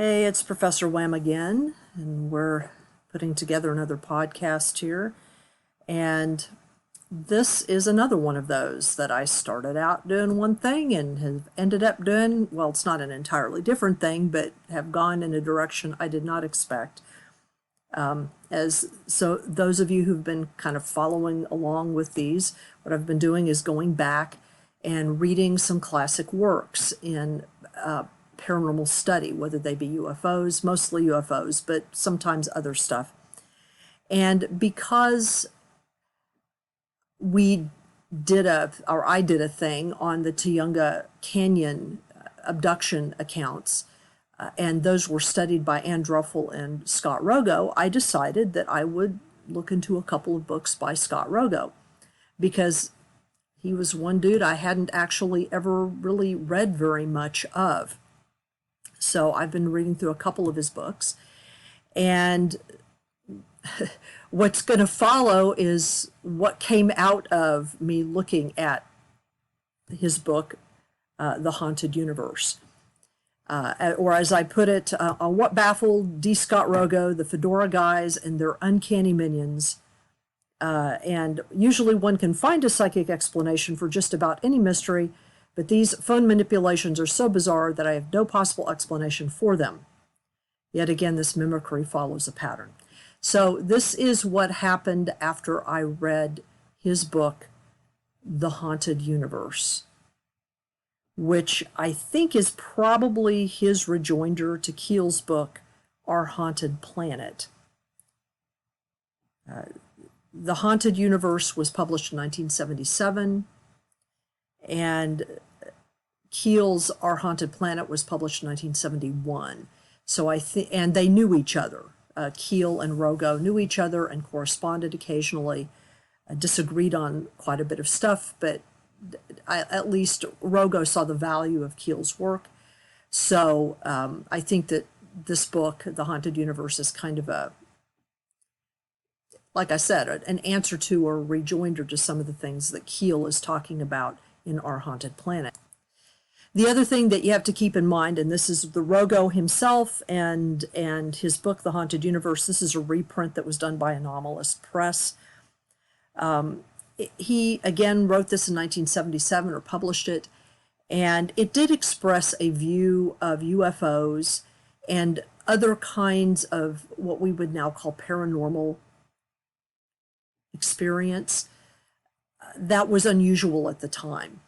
Hey, it's Professor Wham again, and we're putting together another podcast here. And this is another one of those that I started out doing one thing and have ended up doing, well, it's not an entirely different thing, but have gone in a direction I did not expect. So those of you who've been kind of following along with these, what I've been doing is going back and reading some classic works in paranormal study, whether they be UFOs, mostly UFOs, but sometimes other stuff. And because I did a thing on the Tujunga Canyon abduction accounts, and those were studied by Andruffel and Scott Rogo, I decided that I would look into a couple of books by Scott Rogo, because he was one dude I hadn't actually ever really read very much of. So I've been reading through a couple of his books, and what's going to follow is what came out of me looking at his book, The Haunted Universe. Or as I put it, on what baffled D Scott Rogo, the Fedora guys, and their uncanny minions. And usually one can find a psychic explanation for just about any mystery, but these phone manipulations are so bizarre that I have no possible explanation for them. Yet again, this mimicry follows a pattern. So this is what happened after I read his book, The Haunted Universe, which I think is probably his rejoinder to Keel's book, Our Haunted Planet. The Haunted Universe was published in 1977, and Keel's Our Haunted Planet was published in 1971. So and they knew each other. Keel and Rogo knew each other and corresponded occasionally, disagreed on quite a bit of stuff, but at least Rogo saw the value of Keel's work. So I think that this book, The Haunted Universe, is kind of like I said, an answer to or a rejoinder to some of the things that Keel is talking about in Our Haunted Planet. The other thing that you have to keep in mind, and this is the Rogo himself and his book, The Haunted Universe, this is a reprint that was done by Anomalous Press. He, again, wrote this in 1977 or published it, and it did express a view of UFOs and other kinds of what we would now call paranormal experience that was unusual at the time.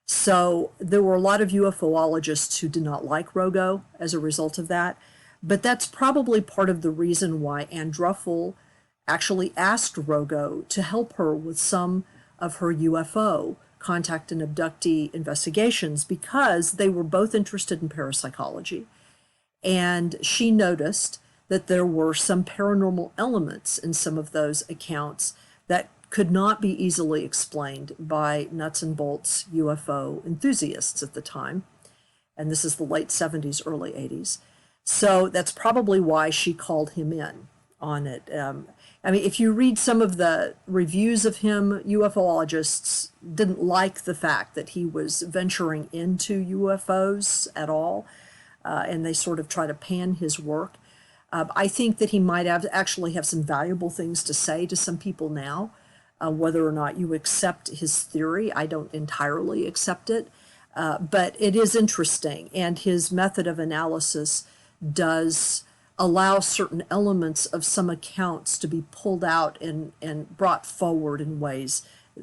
So there were a lot of UFOologists who did not like Rogo as a result of that, but that's probably part of the reason why Andruffel actually asked Rogo to help her with some of her UFO contact and abductee investigations, because they were both interested in parapsychology, and she noticed that there were some paranormal elements in some of those accounts that could not be easily explained by nuts and bolts UFO enthusiasts at the time. And this is the late 70s, early 80s. So that's probably why she called him in on it. I mean, if you read some of the reviews of him, UFOologists didn't like the fact that he was venturing into UFOs at all, and they sort of try to pan his work. I think that he might actually have some valuable things to say to some people now. Whether or not you accept his theory, I don't entirely accept it, but it is interesting, and his method of analysis does allow certain elements of some accounts to be pulled out and brought forward in ways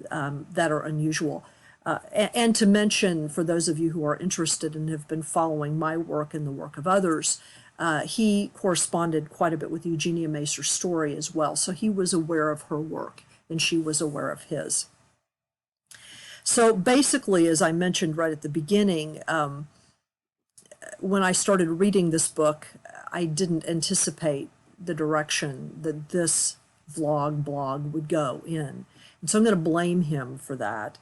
that are unusual. And to mention, for those of you who are interested and have been following my work and the work of others, he corresponded quite a bit with Eugenia Macer Story as well, so he was aware of her work and she was aware of his. So basically, as I mentioned right at the beginning, when I started reading this book, I didn't anticipate the direction that this blog would go in. And so I'm going to blame him for that,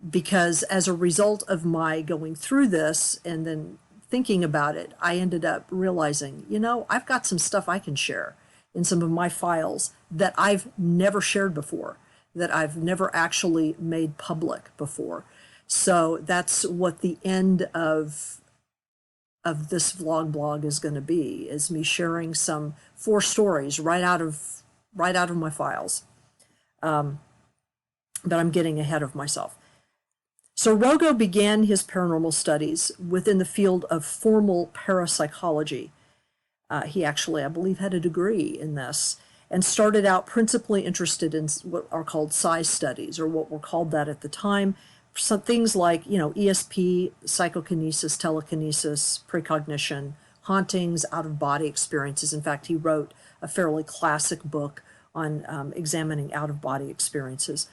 because as a result of my going through this and then thinking about it, I ended up realizing, I've got some stuff I can share in some of my files that I've never shared before, that I've never actually made public before. So that's what the end of of this vlog blog is going to be, is me sharing some 4 stories right out of my files. But I'm getting ahead of myself. So Rogo began his paranormal studies within the field of formal parapsychology. He actually, I believe, had a degree in this, and started out principally interested in what are called psi studies, or what were called that at the time. Some things like, ESP, psychokinesis, telekinesis, precognition, hauntings, out-of-body experiences. In fact, he wrote a fairly classic book on examining out-of-body experiences.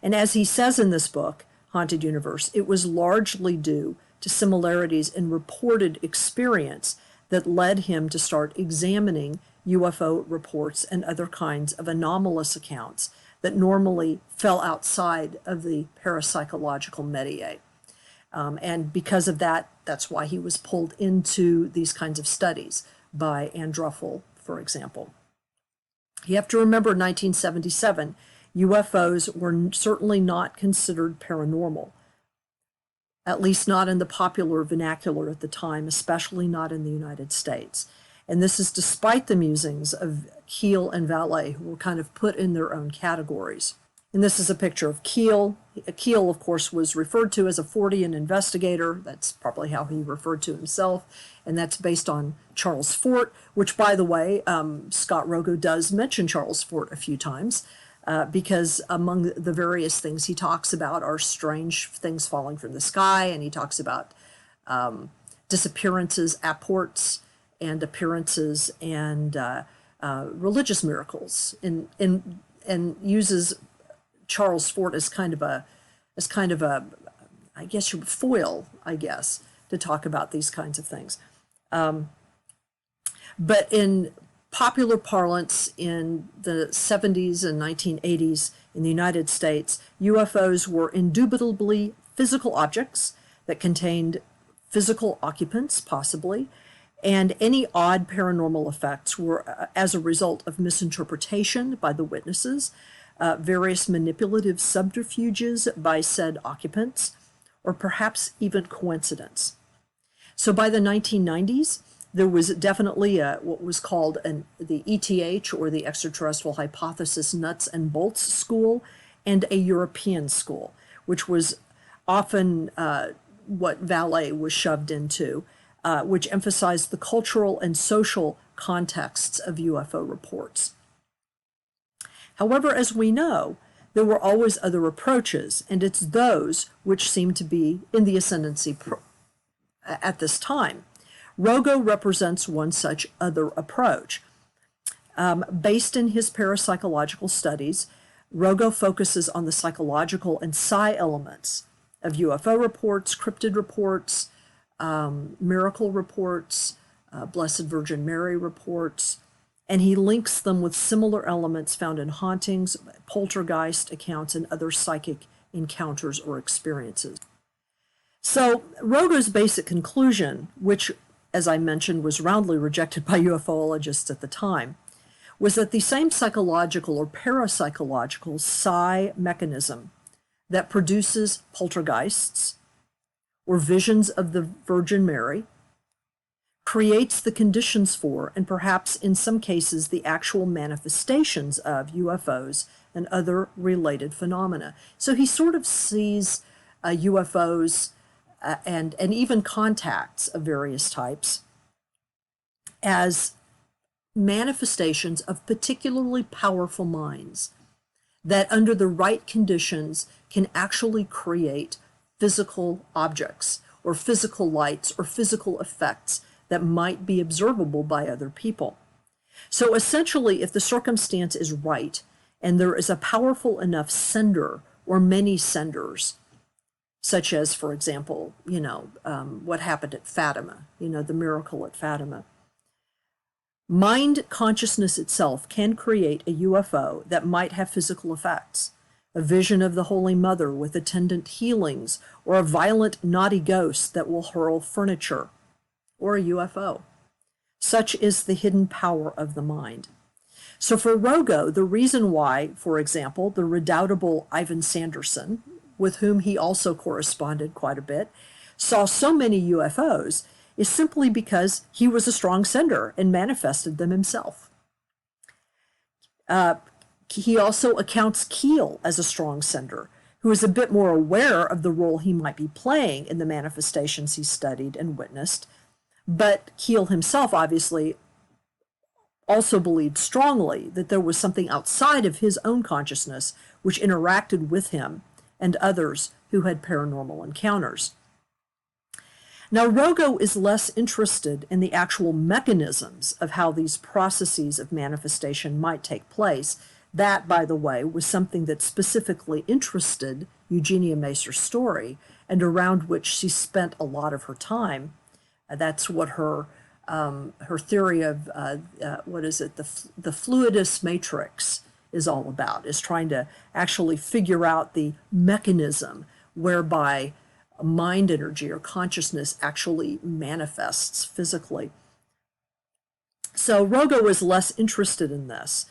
And as he says in this book, Haunted Universe, it was largely due to similarities in reported experience that led him to start examining UFO reports and other kinds of anomalous accounts that normally fell outside of the parapsychological métier. And because of that, that's why he was pulled into these kinds of studies by Andruffel, for example. You have to remember, in 1977, UFOs were certainly not considered paranormal, at least not in the popular vernacular at the time, especially not in the United States. And this is despite the musings of Keel and Vallée, who were kind of put in their own categories. And this is a picture of Keel. Keel, of course, was referred to as a Fortean investigator. That's probably how he referred to himself. And that's based on Charles Fort, which, by the way, Scott Rogo does mention Charles Fort a few times, because among the various things he talks about are strange things falling from the sky, and he talks about disappearances, apports, and appearances, and religious miracles, and uses Charles Fort as kind of a, I guess, your foil, to talk about these kinds of things. But in popular parlance in the 70s and 1980s in the United States, UFOs were indubitably physical objects that contained physical occupants, possibly, and any odd paranormal effects were as a result of misinterpretation by the witnesses, various manipulative subterfuges by said occupants, or perhaps even coincidence. So by the 1990s, there was definitely what was called the ETH, or the Extraterrestrial Hypothesis Nuts and Bolts School, and a European school, which was often what Vallée was shoved into, which emphasized the cultural and social contexts of UFO reports. However, as we know, there were always other approaches, and it's those which seem to be in the ascendancy at this time. Rogo represents one such other approach. Based in his parapsychological studies, Rogo focuses on the psychological and psi elements of UFO reports, cryptid reports, miracle reports, Blessed Virgin Mary reports, and he links them with similar elements found in hauntings, poltergeist accounts, and other psychic encounters or experiences. So Rogo's basic conclusion, which, as I mentioned, was roundly rejected by UFOologists at the time, was that the same psychological or parapsychological psi mechanism that produces poltergeists or visions of the Virgin Mary creates the conditions for, and perhaps in some cases the actual manifestations of, UFOs and other related phenomena. So he sort of sees UFOs and even contacts of various types as manifestations of particularly powerful minds that under the right conditions can actually create physical objects or physical lights or physical effects that might be observable by other people. So essentially, if the circumstance is right and there is a powerful enough sender or many senders, such as, for example, what happened at Fatima, the miracle at Fatima, mind consciousness itself can create a UFO that might have physical effects. A vision of the Holy Mother with attendant healings, or a violent, naughty ghost that will hurl furniture, or a UFO. Such is the hidden power of the mind. So for Rogo, the reason why, for example, the redoubtable Ivan Sanderson, with whom he also corresponded quite a bit, saw so many UFOs is simply because he was a strong sender and manifested them himself. He also accounts Keel as a strong sender, who is a bit more aware of the role he might be playing in the manifestations he studied and witnessed. But Keel himself obviously also believed strongly that there was something outside of his own consciousness which interacted with him and others who had paranormal encounters. Now, Rogo is less interested in the actual mechanisms of how these processes of manifestation might take place. That, by the way, was something that specifically interested Eugenia Macer's story and around which she spent a lot of her time. That's what her theory of, the fluidus matrix is all about, is trying to actually figure out the mechanism whereby mind energy or consciousness actually manifests physically. So Rogo is less interested in this.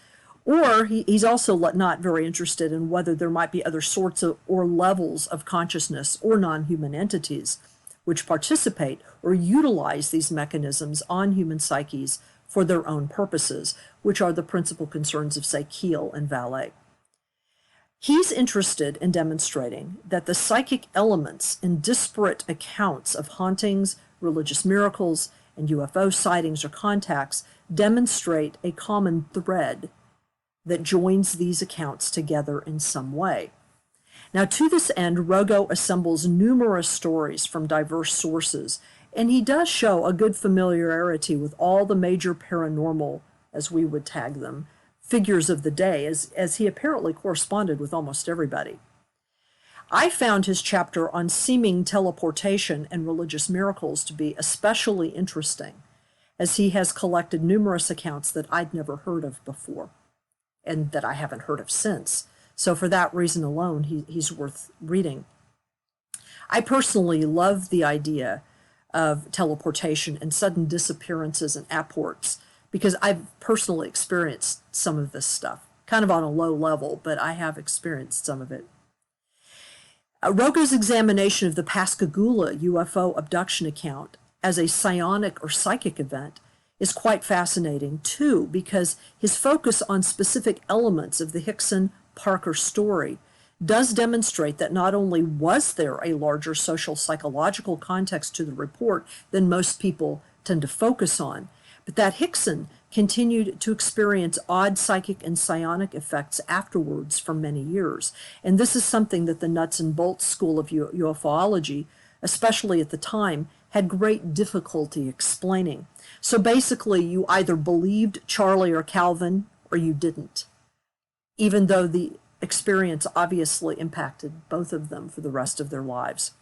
Or he's also not very interested in whether there might be other sorts of or levels of consciousness or non-human entities which participate or utilize these mechanisms on human psyches for their own purposes, which are the principal concerns of, say, Keel and Vallée. He's interested in demonstrating that the psychic elements in disparate accounts of hauntings, religious miracles, and UFO sightings or contacts demonstrate a common thread that joins these accounts together in some way. Now, to this end, Rogo assembles numerous stories from diverse sources, and he does show a good familiarity with all the major paranormal, as we would tag them, figures of the day, as he apparently corresponded with almost everybody. I found his chapter on seeming teleportation and religious miracles to be especially interesting, as he has collected numerous accounts that I'd never heard of before and that I haven't heard of since. So for that reason alone, he's worth reading. I personally love the idea of teleportation and sudden disappearances and apports, because I've personally experienced some of this stuff, kind of on a low level, but I have experienced some of it. Rogo's examination of the Pascagoula UFO abduction account as a psionic or psychic event is quite fascinating, too, because his focus on specific elements of the Hickson-Parker story does demonstrate that not only was there a larger social psychological context to the report than most people tend to focus on, but that Hickson continued to experience odd psychic and psionic effects afterwards for many years. And this is something that the nuts and bolts school of UFOlogy, especially at the time, had great difficulty explaining. So basically, you either believed Charlie or Calvin or you didn't, even though the experience obviously impacted both of them for the rest of their lives.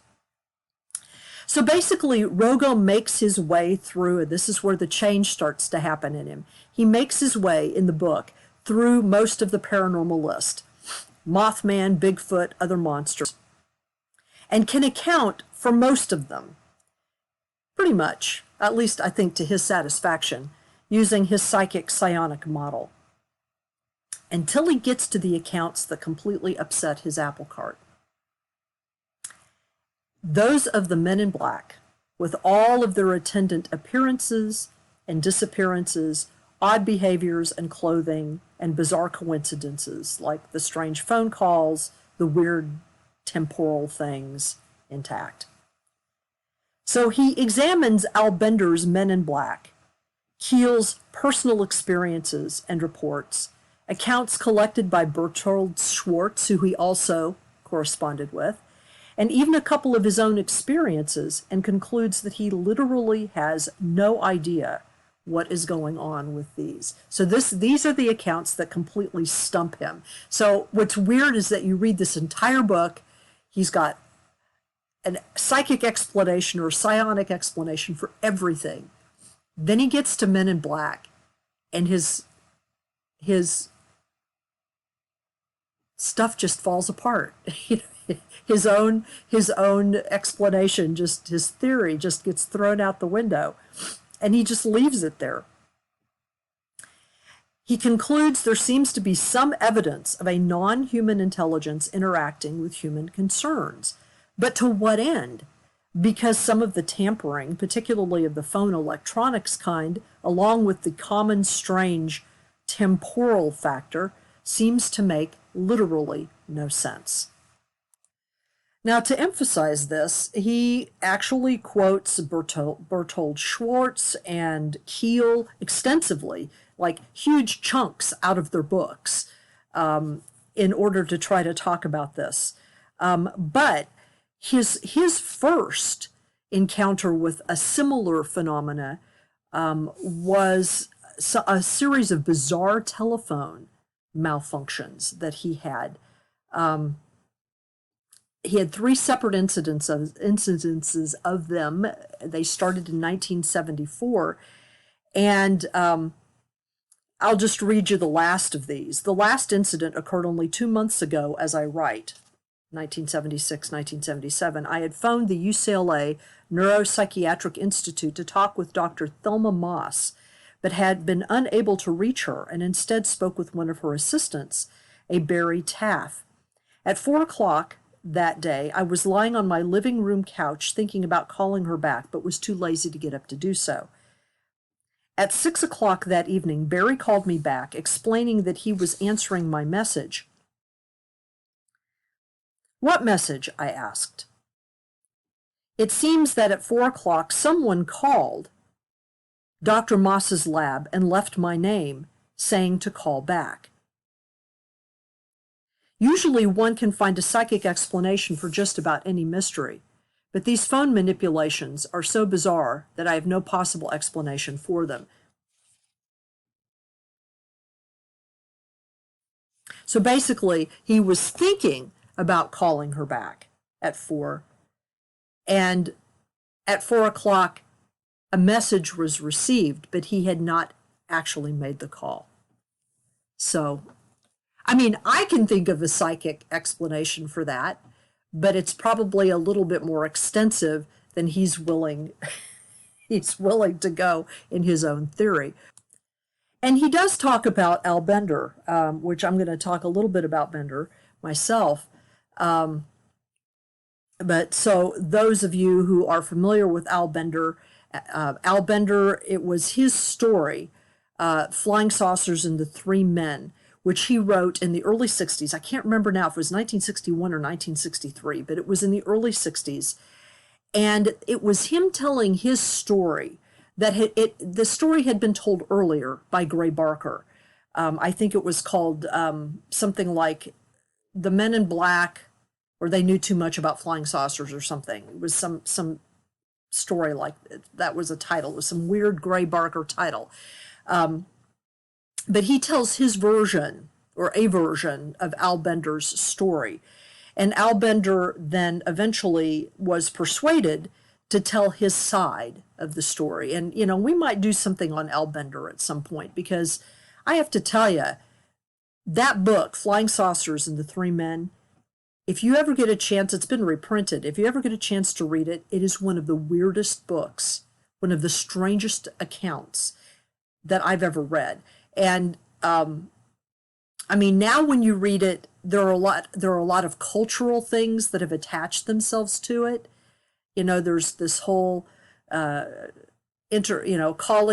So basically, Rogo makes his way through, and this is where the change starts to happen in him. He makes his way in the book through most of the paranormal list: Mothman, Bigfoot, other monsters, and can account for most of them, pretty much, at least I think to his satisfaction, using his psychic psionic model, until he gets to the accounts that completely upset his apple cart. Those of the men in black, with all of their attendant appearances and disappearances, odd behaviors and clothing, and bizarre coincidences like the strange phone calls, the weird temporal things intact. So he examines Al Bender's Men in Black, Keel's personal experiences and reports, accounts collected by Bertold Schwartz, who he also corresponded with, and even a couple of his own experiences, and concludes that he literally has no idea what is going on with these. So these are the accounts that completely stump him. So what's weird is that you read this entire book, he's got a psychic explanation or psionic explanation for everything. Then he gets to Men in Black, and his stuff just falls apart. His own explanation, just his theory, just gets thrown out the window, and he just leaves it there. He concludes there seems to be some evidence of a non-human intelligence interacting with human concerns. But to what end? because some of the tampering, particularly of the phone electronics kind, along with the common strange temporal factor, seems to make literally no sense. Now, to emphasize this, he actually quotes Bertold Schwartz and Keel extensively, like huge chunks out of their books, in order to try to talk about this. But his first encounter with a similar phenomena was a series of bizarre telephone malfunctions that he had. He had three separate incidences of them. They started in 1974, and I'll just read you the last of these. The last incident occurred only 2 months ago as I write, 1976, 1977. I had phoned the UCLA Neuropsychiatric Institute to talk with Dr. Thelma Moss, but had been unable to reach her and instead spoke with one of her assistants, a Barry Taff. At 4 o'clock that day, I was lying on my living room couch thinking about calling her back, but was too lazy to get up to do so. At 6 o'clock that evening, Barry called me back, explaining that he was answering my message. What message? I asked. It seems that at 4 o'clock someone called Dr. Moss's lab and left my name, saying to call back. Usually one can find a psychic explanation for just about any mystery, but these phone manipulations are so bizarre that I have no possible explanation for them. So basically, he was thinking about calling her back at 4, and at 4 o'clock, a message was received, but he had not actually made the call. So, I mean, I can think of a psychic explanation for that, but it's probably a little bit more extensive than he's willing to go in his own theory. And he does talk about Al Bender, which I'm going to talk a little bit about Bender myself. But so those of you who are familiar with Al Bender, it was his story, Flying Saucers and the Three Men, which he wrote in the early 60s. I can't remember now if it was 1961 or 1963, but it was in the early 60s. And it was him telling his story the story had been told earlier by Gray Barker. I think it was called something like The Men in Black, or They Knew Too Much About Flying Saucers or something. It was some story like that was a title. It was some weird Gray Barker title. But he tells his version, or a version, of Al Bender's story. And Al Bender then eventually was persuaded to tell his side of the story. And, you know, we might do something on Al Bender at some point, because I have to tell you, that book, Flying Saucers and the Three Men, if you ever get a chance, it's been reprinted. If you ever get a chance to read it, it is one of the weirdest books, one of the strangest accounts that I've ever read. And I mean, now when you read it, there are a lot of cultural things that have attached themselves to it. You know, there's this whole calling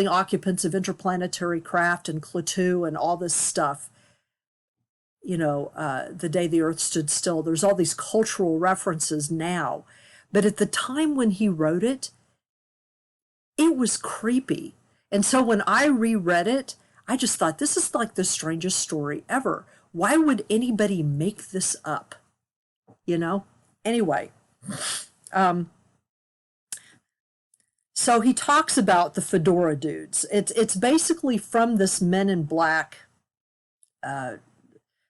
occupants of interplanetary craft and Klaatu and all this stuff. You know, the day the Earth stood still. There's all these cultural references now, but at the time when he wrote it, it was creepy. And so when I reread it, I just thought, this is like the strangest story ever. Why would anybody make this up? You know? Anyway, so he talks about the Fedora dudes. It's basically from this Men in Black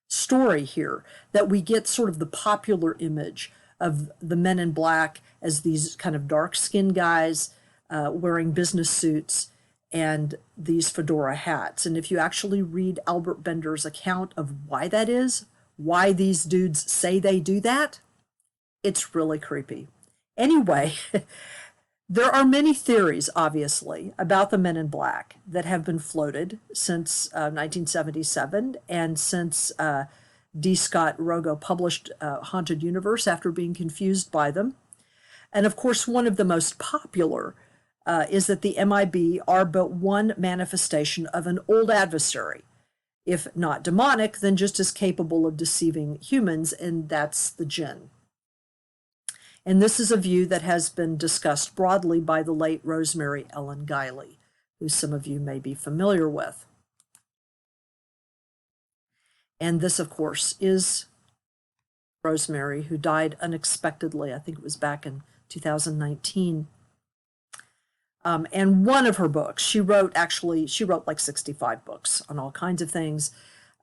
story here that we get sort of the popular image of the Men in Black as these kind of dark-skinned guys wearing business suits and these fedora hats. And if you actually read Albert Bender's account of why that is, why these dudes say they do that, it's really creepy. Anyway, there are many theories, obviously, about the Men in Black that have been floated since 1977 and since D Scott Rogo published Haunted Universe after being confused by them. And of course, one of the most popular is that the MIB are but one manifestation of an old adversary. If not demonic, then just as capable of deceiving humans, and that's the jinn. And this is a view that has been discussed broadly by the late Rosemary Ellen Guiley, who some of you may be familiar with. And this, of course, is Rosemary, who died unexpectedly. I think it was back in 2019. And one of her books, she wrote like 65 books on all kinds of things.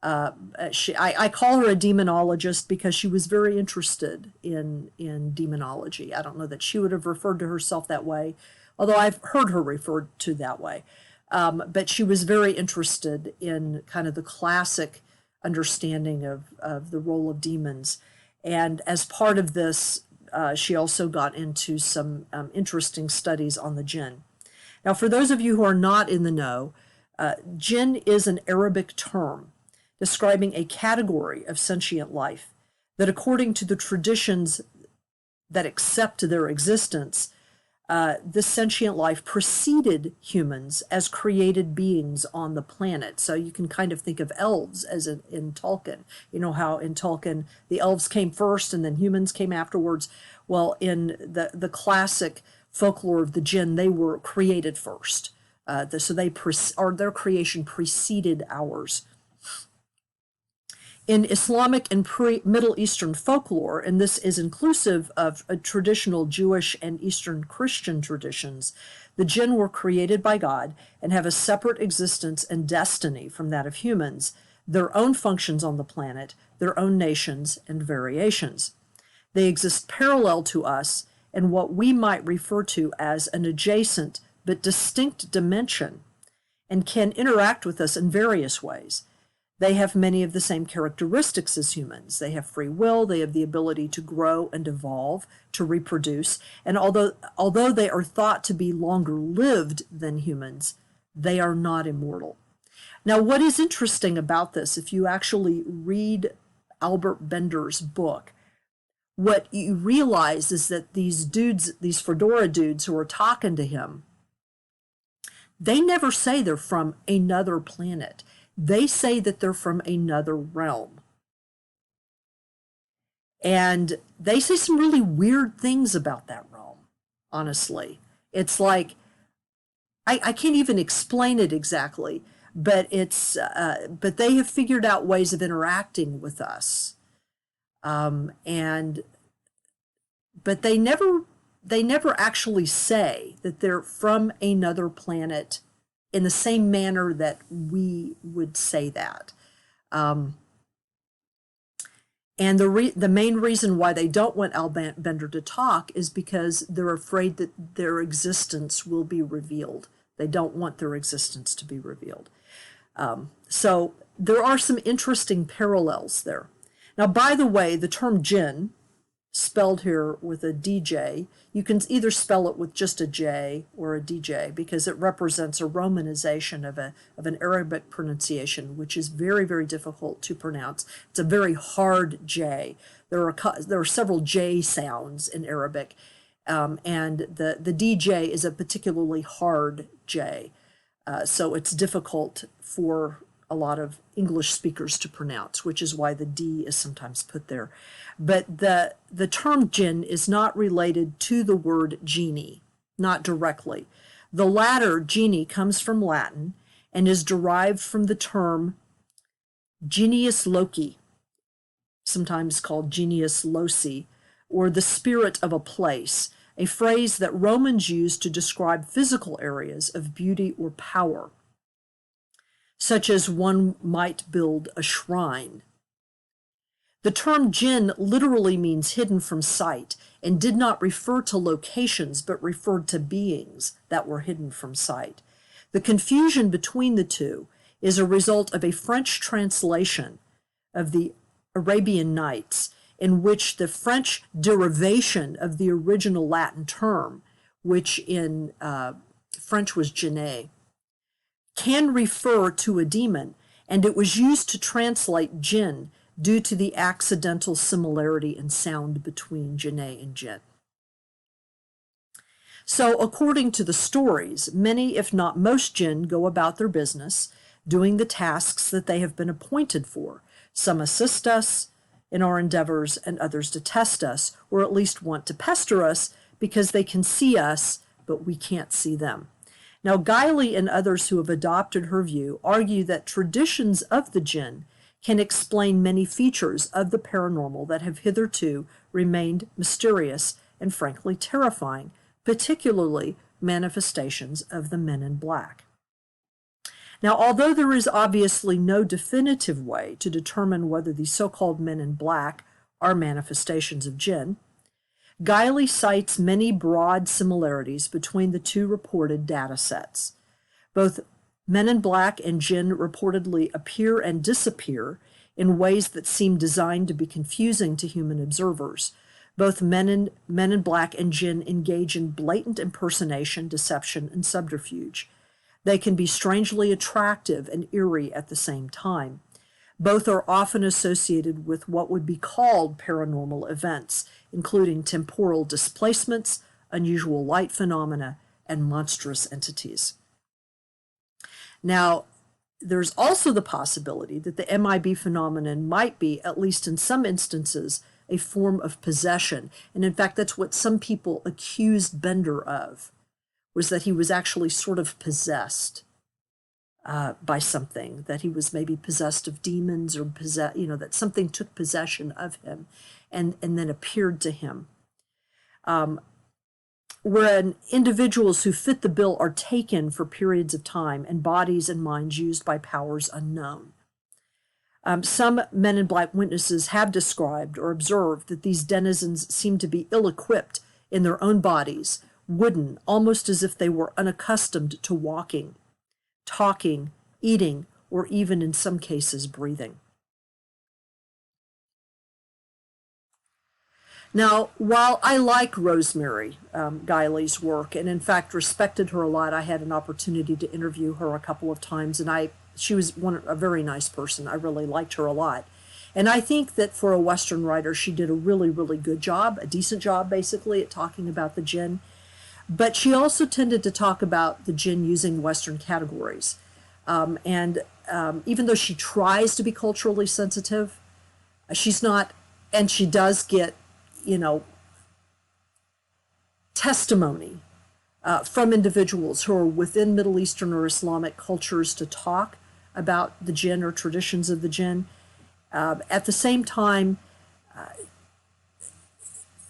I call her a demonologist because she was very interested in demonology. I don't know that she would have referred to herself that way, although I've heard her referred to that way. But she was very interested in kind of the classic understanding of the role of demons. And as part of this, she also got into some interesting studies on the jinn. Now, for those of you who are not in the know, jinn is an Arabic term describing a category of sentient life that, according to the traditions that accept their existence, this sentient life preceded humans as created beings on the planet. So you can kind of think of elves as in Tolkien. You know how in Tolkien the elves came first and then humans came afterwards. Well, in the classic folklore of the jinn, they were created first. So their creation preceded ours. In Islamic and Middle Eastern folklore, and this is inclusive of traditional Jewish and Eastern Christian traditions, the jinn were created by God and have a separate existence and destiny from that of humans, their own functions on the planet, their own nations and variations. They exist parallel to us in what we might refer to as an adjacent but distinct dimension, and can interact with us in various ways. They have many of the same characteristics as humans. They have free will, they have the ability to grow and evolve, to reproduce, and although they are thought to be longer lived than humans, they are not immortal. Now, what is interesting about this, if you actually read Albert Bender's book, what you realize is that these dudes, these Fedora dudes who are talking to him, they never say they're from another planet. They say that they're from another realm. And they say some really weird things about that realm, honestly. It's like, I can't even explain it exactly, but but they have figured out ways of interacting with us. But they never actually say that they're from another planet in the same manner that we would say that. And the main reason why they don't want Al Bender to talk is because they're afraid that their existence will be revealed. They don't want their existence to be revealed. So there are some interesting parallels there. Now, by the way, the term jinn, spelled here with a DJ, you can either spell it with just a J or a DJ because it represents a romanization of an Arabic pronunciation, which is very, very difficult to pronounce. It's a very hard J. There are several J sounds in Arabic, and the DJ is a particularly hard J. So it's difficult for a lot of English speakers to pronounce, which is why the D is sometimes put there. But the term jinn is not related to the word genie, not directly. The latter, genie, comes from Latin and is derived from the term genius loci, sometimes called genius loci, or the spirit of a place, a phrase that Romans used to describe physical areas of beauty or power, such as one might build a shrine. The term jinn literally means hidden from sight and did not refer to locations but referred to beings that were hidden from sight. The confusion between the two is a result of a French translation of the Arabian Nights, in which the French derivation of the original Latin term, which in French was jinné, can refer to a demon, and it was used to translate jinn due to the accidental similarity in sound between jinné and jinn. So, according to the stories, many, if not most, jinn go about their business, doing the tasks that they have been appointed for. Some assist us in our endeavors, and others detest us, or at least want to pester us because they can see us, but we can't see them. Now, Guiley and others who have adopted her view argue that traditions of the jinn can explain many features of the paranormal that have hitherto remained mysterious and frankly terrifying, particularly manifestations of the men in black. Now, although there is obviously no definitive way to determine whether the so-called men in black are manifestations of jinn, Guiley cites many broad similarities between the two reported data sets. Both men in black and jinn reportedly appear and disappear in ways that seem designed to be confusing to human observers. Both men in black and jinn engage in blatant impersonation, deception, and subterfuge. They can be strangely attractive and eerie at the same time. Both are often associated with what would be called paranormal events, including temporal displacements, unusual light phenomena, and monstrous entities. Now, there's also the possibility that the MIB phenomenon might be, at least in some instances, a form of possession. And in fact, that's what some people accused Bender of, was that he was actually sort of possessed by something, that he was maybe possessed of demons, or that something took possession of him and then appeared to him. When individuals who fit the bill are taken for periods of time and bodies and minds used by powers unknown. Some men in black witnesses have described or observed that these denizens seem to be ill-equipped in their own bodies, wooden, almost as if they were unaccustomed to walking, talking, eating, or even in some cases breathing. Now, while I like Rosemary Guiley's work, and in fact respected her a lot, I had an opportunity to interview her a couple of times, and she was a very nice person. I really liked her a lot. And I think that for a Western writer, she did a really, really good job, a decent job basically, at talking about the jinn. But she also tended to talk about the jinn using Western categories. Even though she tries to be culturally sensitive, she's not, and she does get, testimony from individuals who are within Middle Eastern or Islamic cultures to talk about the jinn or traditions of the jinn. At the same time,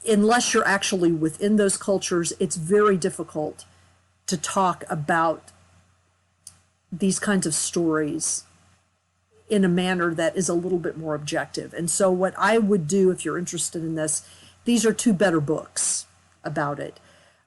unless you're actually within those cultures, it's very difficult to talk about these kinds of stories in a manner that is a little bit more objective. And so what I would do, if you're interested in this, these are two better books about it.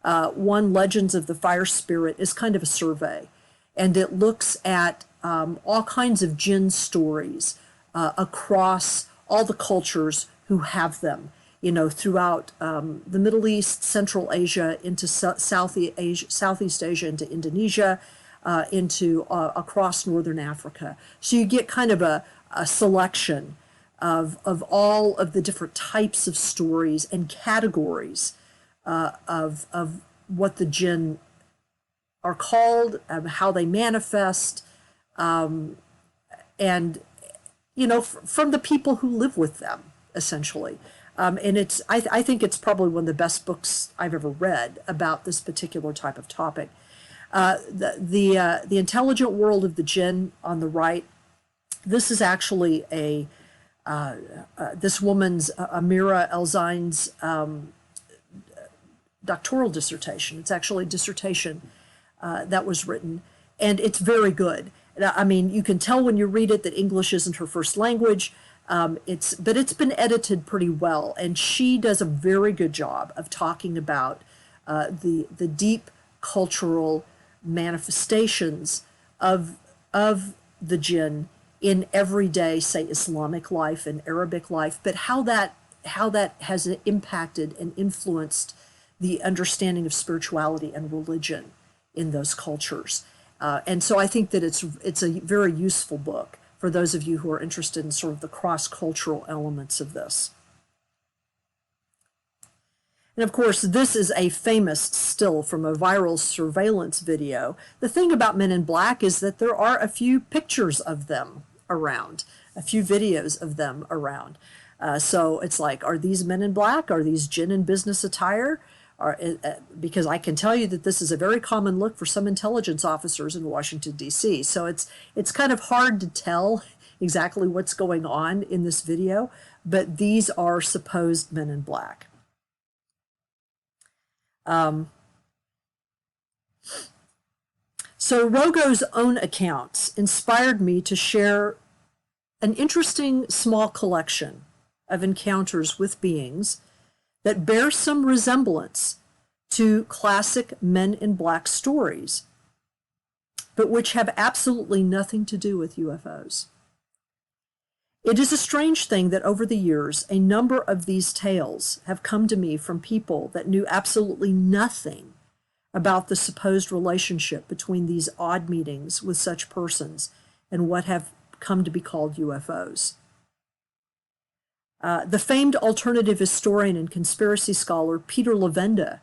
One, Legends of the Fire Spirit, is kind of a survey, and it looks at all kinds of jinn stories across all the cultures who have them, throughout the Middle East, Central Asia, into Southeast Asia, into Indonesia, into across Northern Africa. So you get kind of a selection of all of the different types of stories and categories of what the jinn are called, how they manifest, and from the people who live with them, essentially. And I think it's probably one of the best books I've ever read about this particular type of topic. The Intelligent World of the Jinn on the right. This is actually this woman's, Amira El-Zain's, doctoral dissertation. It's actually a dissertation that was written, and it's very good. I mean, you can tell when you read it that English isn't her first language, but it's been edited pretty well, and she does a very good job of talking about the deep cultural manifestations of the jinn in everyday, say, Islamic life and Arabic life, but how that has impacted and influenced the understanding of spirituality and religion in those cultures. And so I think that it's a very useful book for those of you who are interested in sort of the cross-cultural elements of this. And of course, this is a famous still from a viral surveillance video. The thing about Men in Black is that there are a few pictures of them around, a few videos of them around. So it's like, are these Men in Black? Are these gin and business attire? Because I can tell you that this is a very common look for some intelligence officers in Washington, D.C. So it's kind of hard to tell exactly what's going on in this video, but these are supposed Men in Black. So Rogo's own accounts inspired me to share an interesting small collection of encounters with beings that bear some resemblance to classic Men in Black stories, but which have absolutely nothing to do with UFOs. It is a strange thing that over the years, a number of these tales have come to me from people that knew absolutely nothing about the supposed relationship between these odd meetings with such persons and what have come to be called UFOs. The famed alternative historian and conspiracy scholar Peter Levenda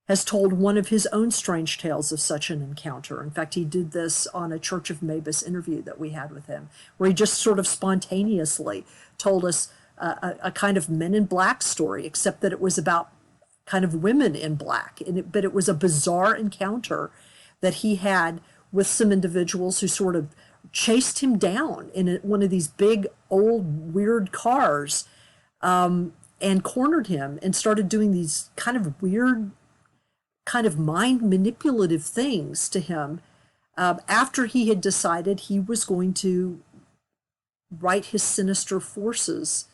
has told one of his own strange tales of such an encounter. In fact, he did this on a Church of Mavis interview that we had with him, where he just sort of spontaneously told us a kind of Men in Black story, except that it was about kind of women in black. But it was a bizarre encounter that he had with some individuals who sort of chased him down in one of these big, old, weird cars and cornered him and started doing these kind of weird, kind of mind manipulative things to him after he had decided he was going to write his Sinister Forces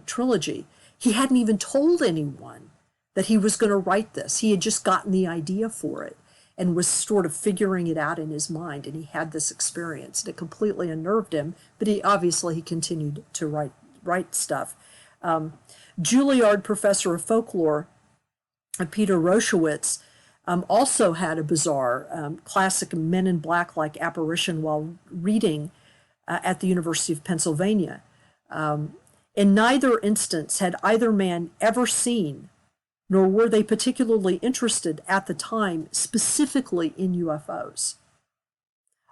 trilogy. He hadn't even told anyone that he was going to write this. He had just gotten the idea for it and was sort of figuring it out in his mind, and he had this experience, and it completely unnerved him, but he continued to write stuff. Juilliard professor of folklore, Peter Roshowitz, also had a bizarre classic Men in Black-like apparition while reading at the University of Pennsylvania. In neither instance had either man ever seen, nor were they particularly interested at the time specifically in UFOs.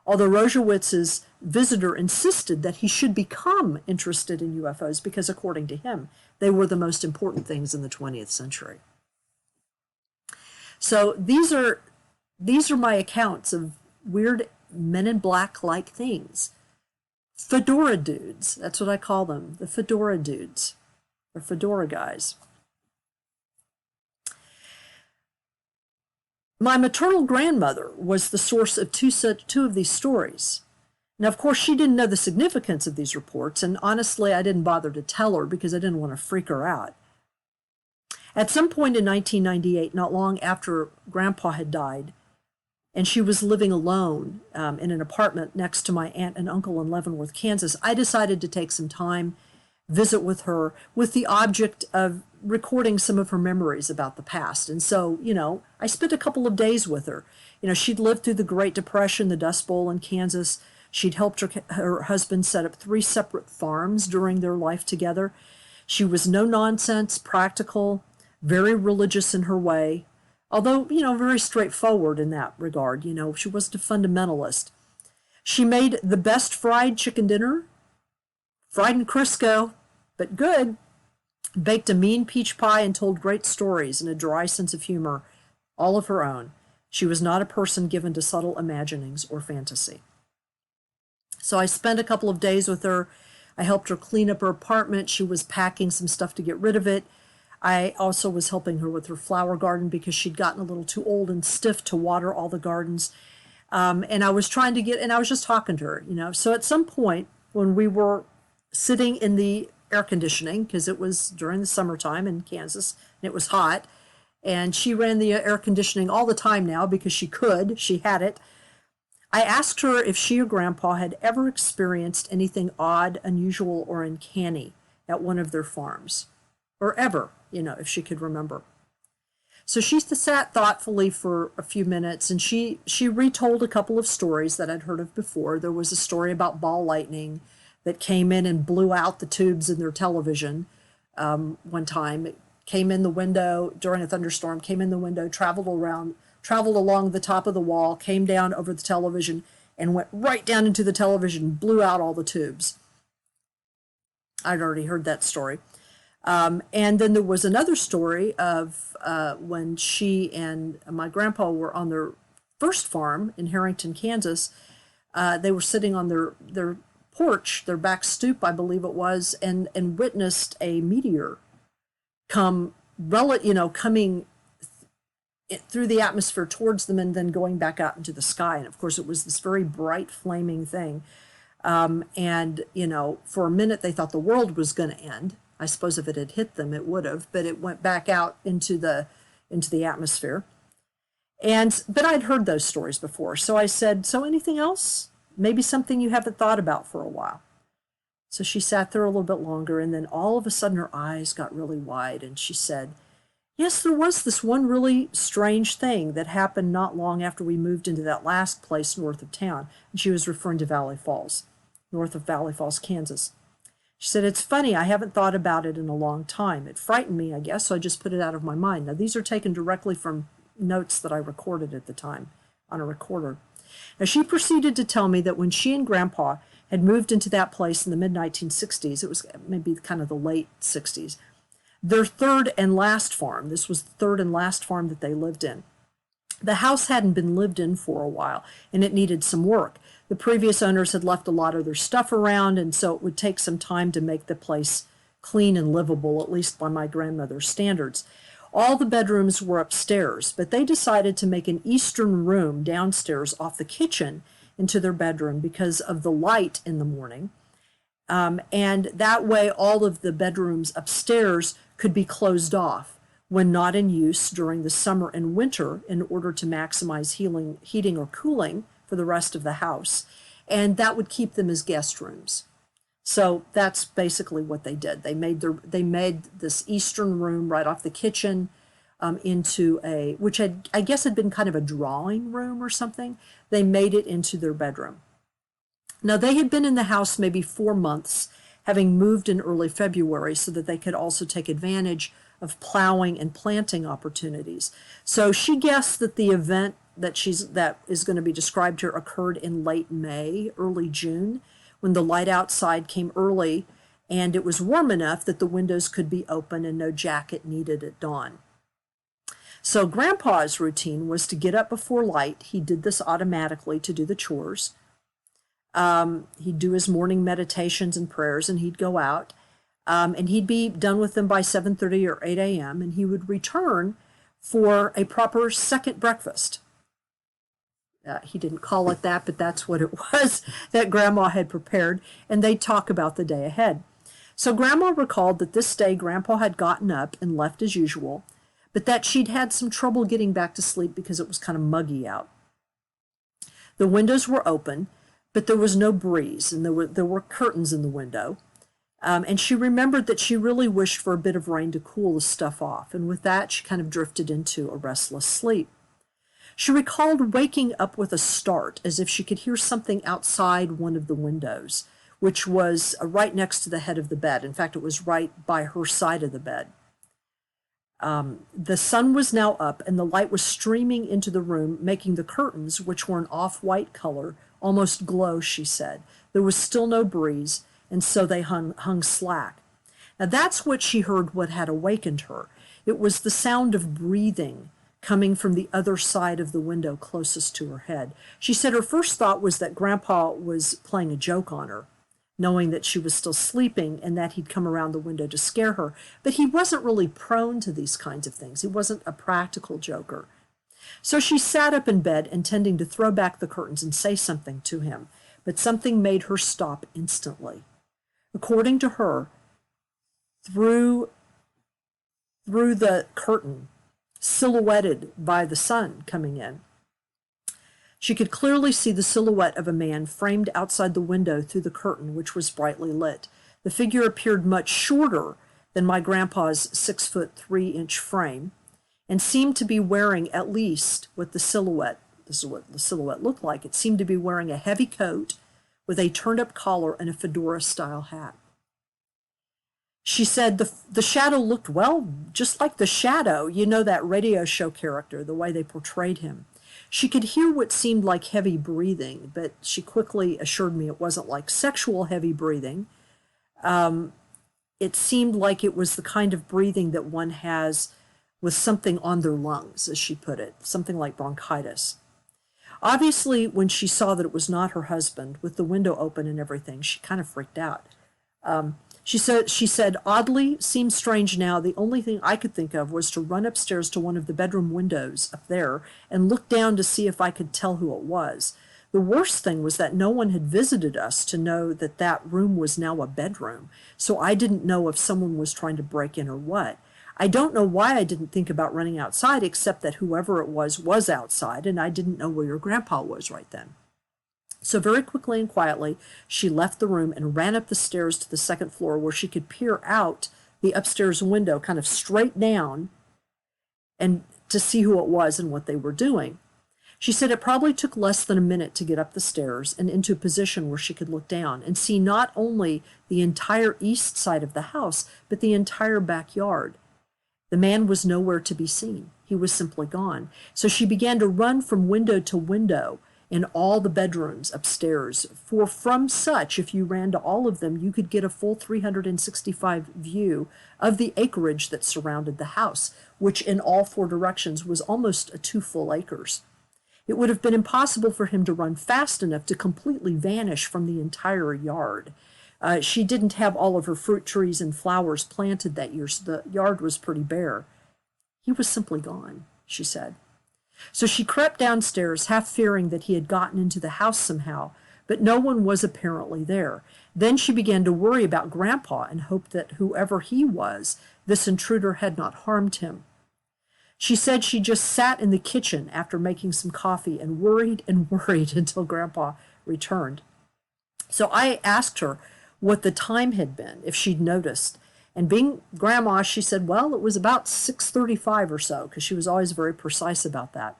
Although Roshowitz's visitor insisted that he should become interested in UFOs because, according to him, they were the most important things in the 20th century. So these are my accounts of weird Men in Black-like things. Fedora dudes, that's what I call them, the Fedora dudes, or Fedora guys. My maternal grandmother was the source of two of these stories. Now, of course, she didn't know the significance of these reports, and honestly, I didn't bother to tell her because I didn't want to freak her out. At some point in 1998, not long after Grandpa had died, and she was living alone in an apartment next to my aunt and uncle in Leavenworth, Kansas, I decided to take some time, visit with her, with the object of recording some of her memories about the past. And so, I spent a couple of days with her. She'd lived through the Great Depression, the Dust Bowl in Kansas. She'd helped her husband set up 3 separate farms during their life together. She was no nonsense, practical, very religious in her way, although, very straightforward in that regard. She wasn't a fundamentalist. She made the best fried chicken dinner, fried in Crisco, but good. Baked a mean peach pie and told great stories and a dry sense of humor, all of her own. She was not a person given to subtle imaginings or fantasy. So I spent a couple of days with her. I helped her clean up her apartment. She was packing some stuff to get rid of it. I also was helping her with her flower garden because she'd gotten a little too old and stiff to water all the gardens. And I was just talking to her, So at some point when we were sitting in the air conditioning, because it was during the summertime in Kansas and it was hot, and she ran the air conditioning all the time now because she had it. I asked her if she or Grandpa had ever experienced anything odd, unusual, or uncanny at one of their farms, or ever, if she could remember. So she sat thoughtfully for a few minutes, and she retold a couple of stories that I'd heard of before. There was a story about ball lightning that came in and blew out the tubes in their television one time. It came in the window during a thunderstorm, came in the window, traveled along the top of the wall, came down over the television, and went right down into the television, blew out all the tubes. I'd already heard that story. And then there was another story of when she and my grandpa were on their first farm in Harrington, Kansas. They were sitting on their porch, their back stoop, I believe it was, and witnessed a meteor coming through the atmosphere towards them and then going back out into the sky. And of course, it was this very bright, flaming thing. And for a minute, they thought the world was going to end. I suppose if it had hit them, it would have, but it went back out into the atmosphere. But I'd heard those stories before. So I said, so anything else? Maybe something you haven't thought about for a while. So she sat there a little bit longer, and then all of a sudden her eyes got really wide, and she said, yes, there was this one really strange thing that happened not long after we moved into that last place north of town. And she was referring to Valley Falls, north of Valley Falls, Kansas. She said, it's funny, I haven't thought about it in a long time. It frightened me, I guess, so I just put it out of my mind. Now, these are taken directly from notes that I recorded at the time on a recorder. Now, she proceeded to tell me that when she and Grandpa had moved into that place in the mid-1960s, it was maybe kind of the late 60s, their third and last farm, this was the third and last farm that they lived in. The house hadn't been lived in for a while, and it needed some work. The previous owners had left a lot of their stuff around, and so it would take some time to make the place clean and livable, at least by my grandmother's standards. All the bedrooms were upstairs, but they decided to make an eastern room downstairs off the kitchen into their bedroom because of the light in the morning. And that way all of the bedrooms upstairs could be closed off when not in use during the summer and winter in order to maximize heating or cooling for the rest of the house. And that would keep them as guest rooms. So that's basically what they did. They made this eastern room right off the kitchen into which I guess had been kind of a drawing room or something. They made it into their bedroom. Now, they had been in the house maybe 4 months, having moved in early February so that they could also take advantage of plowing and planting opportunities. So she guessed that the event that is going to be described here occurred in late May, early June, when the light outside came early and it was warm enough that the windows could be open and no jacket needed at dawn. So Grandpa's routine was to get up before light. He did this automatically to do the chores. He'd do his morning meditations and prayers, and he'd go out, and he'd be done with them by 7:30 or 8 a.m., and he would return for a proper second breakfast. He didn't call it that, but that's what it was that Grandma had prepared, and they'd talk about the day ahead. So Grandma recalled that this day Grandpa had gotten up and left as usual, but that she'd had some trouble getting back to sleep because it was kind of muggy out. The windows were open, but there was no breeze, and there were curtains in the window. And she remembered that she really wished for a bit of rain to cool the stuff off, and with that she kind of drifted into a restless sleep. She recalled waking up with a start, as if she could hear something outside one of the windows, which was right next to the head of the bed. In fact, it was right by her side of the bed. The sun was now up, and the light was streaming into the room, making the curtains, which were an off-white color, almost glow, she said. There was still no breeze, and so they hung slack. Now that's what she heard what had awakened her. It was the sound of breathing coming from the other side of the window closest to her head. She said her first thought was that Grandpa was playing a joke on her, knowing that she was still sleeping and that he'd come around the window to scare her. But he wasn't really prone to these kinds of things. He wasn't a practical joker. So she sat up in bed, intending to throw back the curtains and say something to him, but something made her stop instantly. According to her, through the curtain, silhouetted by the sun coming in, she could clearly see the silhouette of a man framed outside the window through the curtain, which was brightly lit. The figure appeared much shorter than my grandpa's 6'3" frame, and seemed to be wearing at least what this is what the silhouette looked like. It seemed to be wearing a heavy coat with a turned-up collar and a fedora-style hat. She said the shadow looked, well, just like the shadow, that radio show character, the way they portrayed him. She could hear what seemed like heavy breathing, but she quickly assured me it wasn't like sexual heavy breathing. It seemed like it was the kind of breathing that one has with something on their lungs, as she put it, something like bronchitis. Obviously, when she saw that it was not her husband, with the window open and everything, she kind of freaked out. She said, oddly, seems strange now. The only thing I could think of was to run upstairs to one of the bedroom windows up there and look down to see if I could tell who it was. The worst thing was that no one had visited us to know that that room was now a bedroom, so I didn't know if someone was trying to break in or what. I don't know why I didn't think about running outside, except that whoever it was outside, and I didn't know where your grandpa was right then. So very quickly and quietly, she left the room and ran up the stairs to the second floor where she could peer out the upstairs window kind of straight down and to see who it was and what they were doing. She said it probably took less than a minute to get up the stairs and into a position where she could look down and see not only the entire east side of the house, but the entire backyard. The man was nowhere to be seen. He was simply gone. So she began to run from window to window in all the bedrooms upstairs, for from such, if you ran to all of them, you could get a full 365 view of the acreage that surrounded the house, which in all four directions was almost 2 full acres. It would have been impossible for him to run fast enough to completely vanish from the entire yard. She didn't have all of her fruit trees and flowers planted that year, so the yard was pretty bare. He was simply gone, she said. So she crept downstairs, half fearing that he had gotten into the house somehow, but no one was apparently there. Then she began to worry about Grandpa and hoped that whoever he was, this intruder had not harmed him. She said she just sat in the kitchen after making some coffee and worried until Grandpa returned. So I asked her what the time had been, if she'd noticed. And being Grandma, she said, well, it was about 6:35 or so, because she was always very precise about that.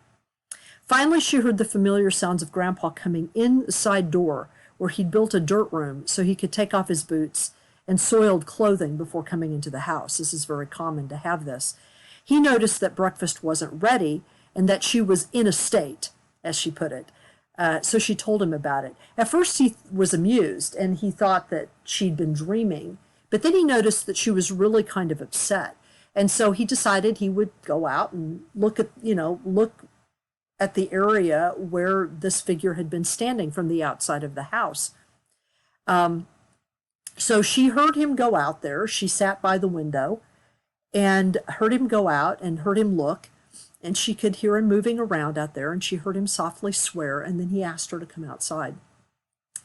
Finally, she heard the familiar sounds of Grandpa coming in the side door, where he'd built a dirt room so he could take off his boots and soiled clothing before coming into the house. This is very common to have this. He noticed that breakfast wasn't ready and that she was in a state, as she put it. So she told him about it. At first he was amused and he thought that she'd been dreaming, but then he noticed that she was really kind of upset. And so he decided he would go out and look at the area where this figure had been standing from the outside of the house. So she heard him go out there. She sat by the window and heard him go out and heard him look. And she could hear him moving around out there, and she heard him softly swear, and then he asked her to come outside.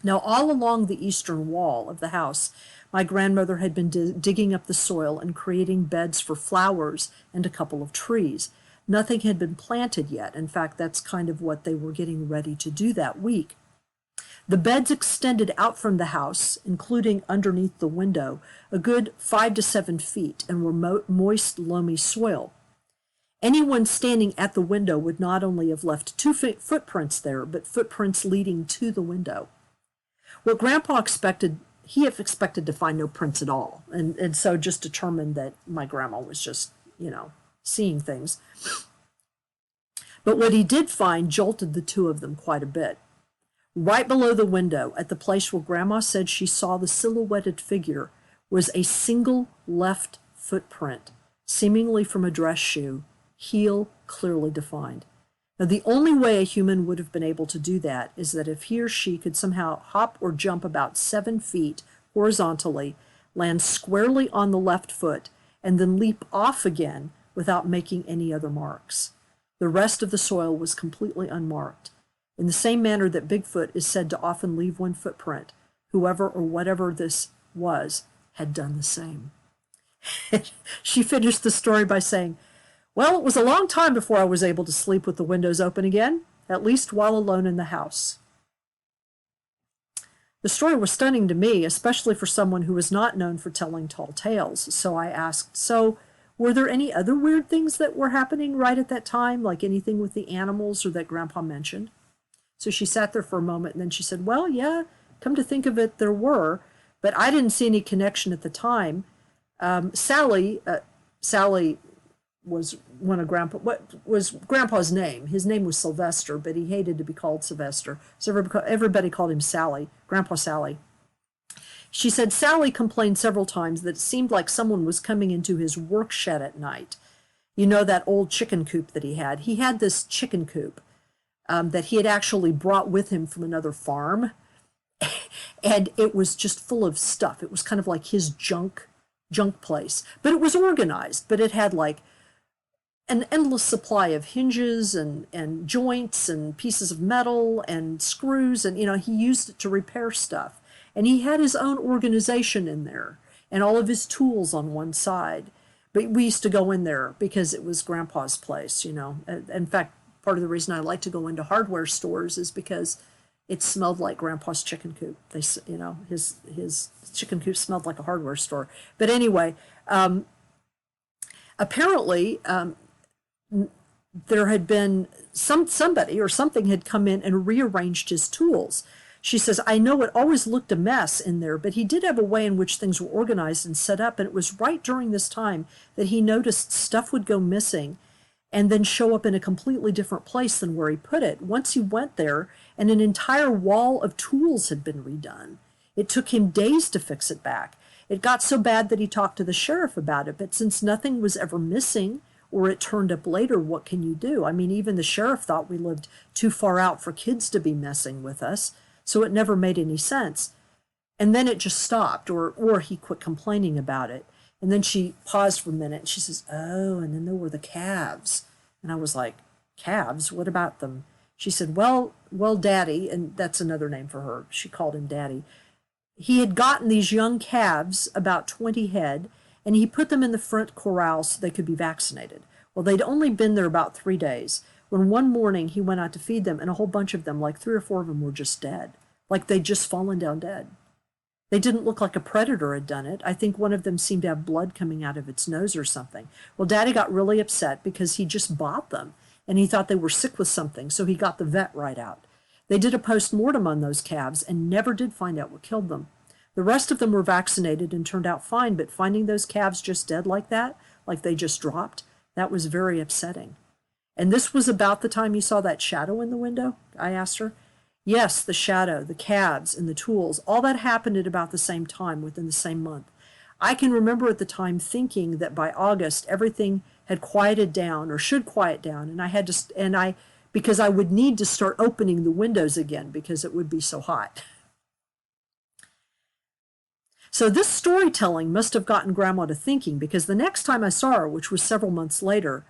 Now, all along the eastern wall of the house, my grandmother had been digging up the soil and creating beds for flowers and a couple of trees. Nothing had been planted yet. In fact, that's kind of what they were getting ready to do that week. The beds extended out from the house, including underneath the window, a good 5 to 7 feet, and were moist, loamy soil. Anyone standing at the window would not only have left 2 footprints there, but footprints leading to the window. What Grandpa expected, he had expected to find no prints at all, and so just determined that my grandma was just, seeing things. But what he did find jolted the two of them quite a bit. Right below the window, at the place where Grandma said she saw the silhouetted figure, was a single left footprint, seemingly from a dress shoe, heel clearly defined. Now, the only way a human would have been able to do that is that if he or she could somehow hop or jump about 7 feet horizontally, land squarely on the left foot, and then leap off again without making any other marks. The rest of the soil was completely unmarked. In the same manner that Bigfoot is said to often leave one footprint, whoever or whatever this was had done the same. She finished the story by saying, well, it was a long time before I was able to sleep with the windows open again, at least while alone in the house. The story was stunning to me, especially for someone who was not known for telling tall tales. So I asked, so were there any other weird things that were happening right at that time, like anything with the animals or that Grandpa mentioned? So she sat there for a moment, and then she said, well, yeah, come to think of it, there were, but I didn't see any connection at the time. Sally was one of what was Grandpa's name. His name was Sylvester, but he hated to be called Sylvester, so everybody called him Sally, Grandpa Sally. She said Sally complained several times that it seemed like someone was coming into his work shed at night. You know, that old chicken coop that he had? He had this chicken coop that he had actually brought with him from another farm. And it was just full of stuff. It was kind of like his junk place. But it was organized. But it had like an endless supply of hinges and joints and pieces of metal and screws. And, he used it to repair stuff. And he had his own organization in there and all of his tools on one side. But we used to go in there because it was Grandpa's place, In fact, part of the reason I like to go into hardware stores is because it smelled like Grandpa's chicken coop. His chicken coop smelled like a hardware store. But anyway, apparently there had been somebody or something had come in and rearranged his tools. She says, I know it always looked a mess in there, but he did have a way in which things were organized and set up. And it was right during this time that he noticed stuff would go missing and then show up in a completely different place than where he put it. Once he went there, and an entire wall of tools had been redone. It took him days to fix it back. It got so bad that he talked to the sheriff about it, but since nothing was ever missing or it turned up later, what can you do? I mean, even the sheriff thought we lived too far out for kids to be messing with us. So it never made any sense. And then it just stopped, or he quit complaining about it. And then she paused for a minute and she says, oh, and then there were the calves. And I was like, calves? What about them? She said, well, Daddy, and that's another name for her. She called him Daddy. He had gotten these young calves, about 20 head, and he put them in the front corral so they could be vaccinated. Well, they'd only been there about 3 days. When one morning he went out to feed them, and a whole bunch of them, like 3 or 4 of them, were just dead. Like they'd just fallen down dead. They didn't look like a predator had done it. I think one of them seemed to have blood coming out of its nose or something. Well, Daddy got really upset because he just bought them, and he thought they were sick with something, so he got the vet right out. They did a post-mortem on those calves and never did find out what killed them. The rest of them were vaccinated and turned out fine, but finding those calves just dead like that, like they just dropped, that was very upsetting. And this was about the time you saw that shadow in the window? I asked her. Yes, the shadow, the calves, and the tools, all that happened at about the same time, within the same month. I can remember at the time thinking that by August everything had quieted down, or should quiet down, because I would need to start opening the windows again because it would be so hot. So this storytelling must have gotten Grandma to thinking, because the next time I saw her, which was several months later,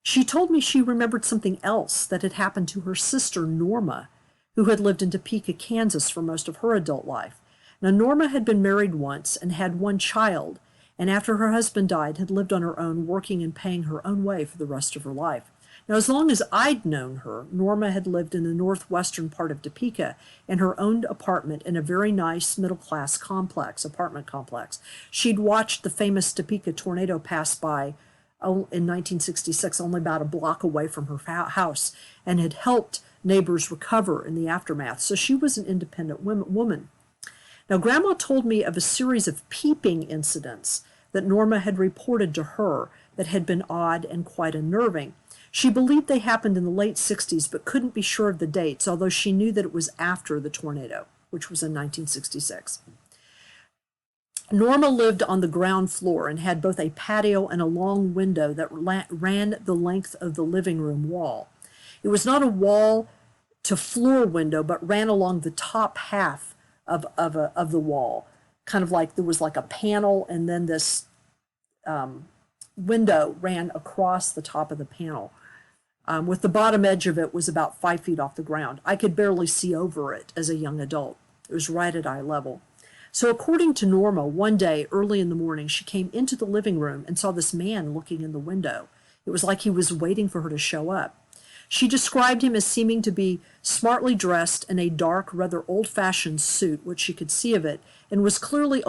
she told me she remembered something else that had happened to her sister, Norma, who had lived in Topeka, Kansas for most of her adult life. Now, Norma had been married once and had one child, and after her husband died, had lived on her own, working and paying her own way for the rest of her life. Now, as long as I'd known her, Norma had lived in the northwestern part of Topeka in her own apartment in a very nice middle-class apartment complex. She'd watched the famous Topeka tornado pass by in 1966, only about a block away from her house, and had helped neighbors recover in the aftermath. So she was an independent woman. Now, Grandma told me of a series of peeping incidents that Norma had reported to her that had been odd and quite unnerving. She believed they happened in the late 60s, but couldn't be sure of the dates, although she knew that it was after the tornado, which was in 1966. Norma lived on the ground floor and had both a patio and a long window that ran the length of the living room wall. It was not a wall to floor window, but ran along the top half of the wall, kind of like there was like a panel, and then this window ran across the top of the panel. With the bottom edge of it was about 5 feet off the ground. I could barely see over it as a young adult. It was right at eye level. So according to Norma, one day early in the morning, she came into the living room and saw this man looking in the window. It was like he was waiting for her to show up. She described him as seeming to be smartly dressed in a dark, rather old-fashioned suit, which she could see of it, and was clearly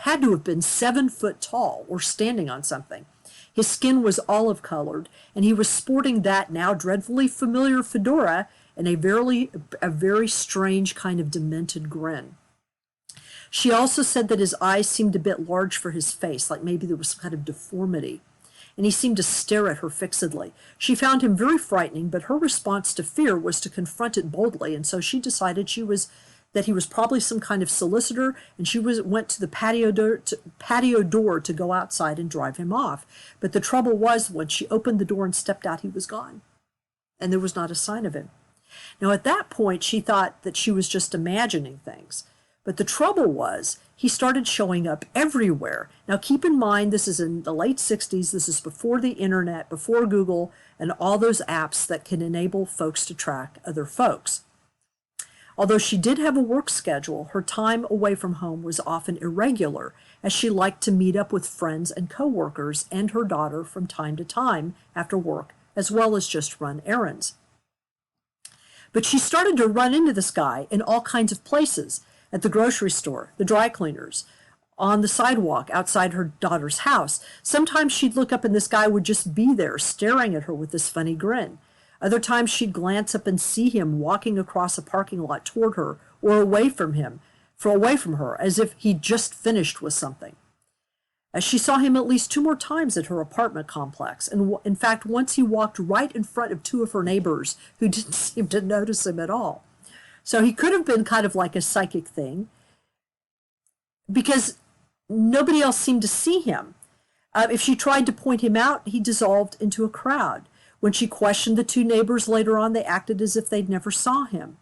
had to have been 7 foot tall or standing on something. His skin was olive-colored, and he was sporting that now dreadfully familiar fedora and a very strange kind of demented grin. She also said that his eyes seemed a bit large for his face, like maybe there was some kind of deformity, and he seemed to stare at her fixedly. She found him very frightening, but her response to fear was to confront it boldly, and so she decided that he was probably some kind of solicitor, and she went to the patio door to go outside and drive him off. But the trouble was, when she opened the door and stepped out, he was gone, and there was not a sign of him. Now, at that point, she thought that she was just imagining things. But the trouble was, he started showing up everywhere. Now, keep in mind, this is in the late 60s. This is before the internet, before Google, and all those apps that can enable folks to track other folks. Although she did have a work schedule, her time away from home was often irregular, as she liked to meet up with friends and coworkers and her daughter from time to time after work, as well as just run errands. But she started to run into this guy in all kinds of places, at the grocery store, the dry cleaners, on the sidewalk outside her daughter's house. Sometimes she'd look up and this guy would just be there staring at her with this funny grin. Other times she'd glance up and see him walking across a parking lot toward her or away from her, as if he'd just finished with something. She saw him at least 2 more times at her apartment complex, and in fact, once he walked right in front of 2 of her neighbors who didn't seem to notice him at all. So he could have been kind of like a psychic thing, because nobody else seemed to see him. If she tried to point him out, he dissolved into a crowd. When she questioned the 2 neighbors later on, they acted as if they'd never saw him.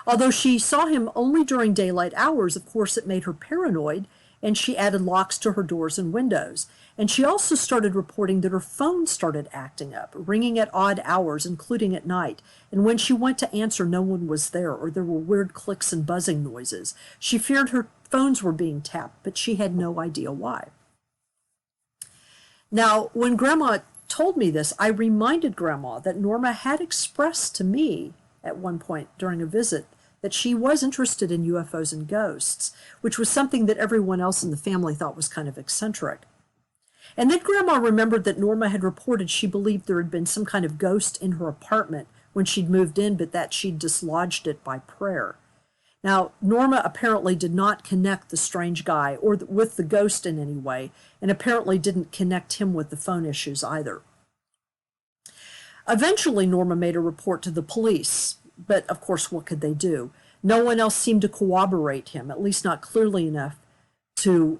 Although she saw him only during daylight hours, of course, it made her paranoid, and she added locks to her doors and windows. And she also started reporting that her phone started acting up, ringing at odd hours, including at night. And when she went to answer, no one was there, or there were weird clicks and buzzing noises. She feared her phones were being tapped, but she had no idea why. Now, when Grandma told me this, I reminded Grandma that Norma had expressed to me at one point during a visit that she was interested in UFOs and ghosts, which was something that everyone else in the family thought was kind of eccentric. And then Grandma remembered that Norma had reported she believed there had been some kind of ghost in her apartment when she'd moved in, but that she'd dislodged it by prayer. Now, Norma apparently did not connect the strange guy or with the ghost in any way, and apparently didn't connect him with the phone issues either. Eventually, Norma made a report to the police, but of course, what could they do? No one else seemed to corroborate him, at least not clearly enough to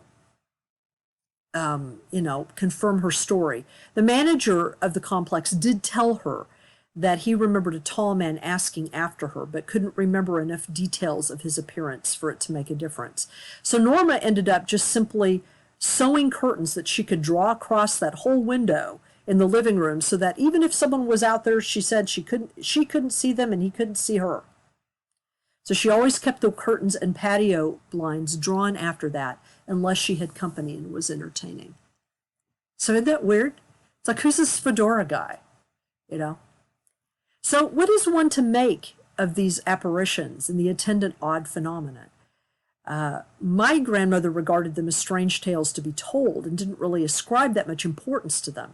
confirm her story. The manager of the complex did tell her that he remembered a tall man asking after her, but couldn't remember enough details of his appearance for it to make a difference. So Norma ended up just simply sewing curtains that she could draw across that whole window in the living room, so that even if someone was out there, she said she couldn't see them and he couldn't see her. So she always kept the curtains and patio blinds drawn after that, unless she had company and was entertaining. So isn't that weird? It's like, who's this Fedora guy? So what is one to make of these apparitions and the attendant odd phenomena? My grandmother regarded them as strange tales to be told and didn't really ascribe that much importance to them.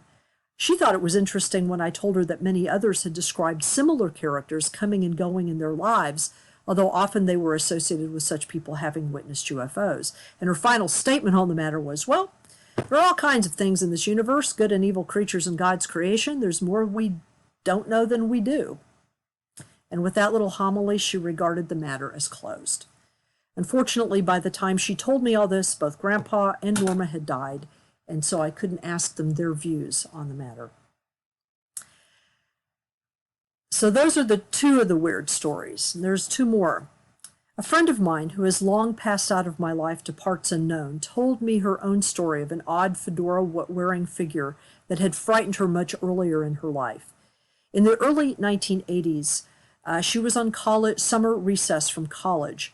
She thought it was interesting when I told her that many others had described similar characters coming and going in their lives, although often they were associated with such people having witnessed UFOs. And her final statement on the matter was, well, there are all kinds of things in this universe, good and evil creatures in God's creation. There's more we don't know than we do. And with that little homily, she regarded the matter as closed. Unfortunately, by the time she told me all this, both Grandpa and Norma had died, and so I couldn't ask them their views on the matter. So those are the 2 of the weird stories. And there's 2 more. A friend of mine who has long passed out of my life to parts unknown told me her own story of an odd fedora-wearing figure that had frightened her much earlier in her life. In the early 1980s, she was on summer recess from college,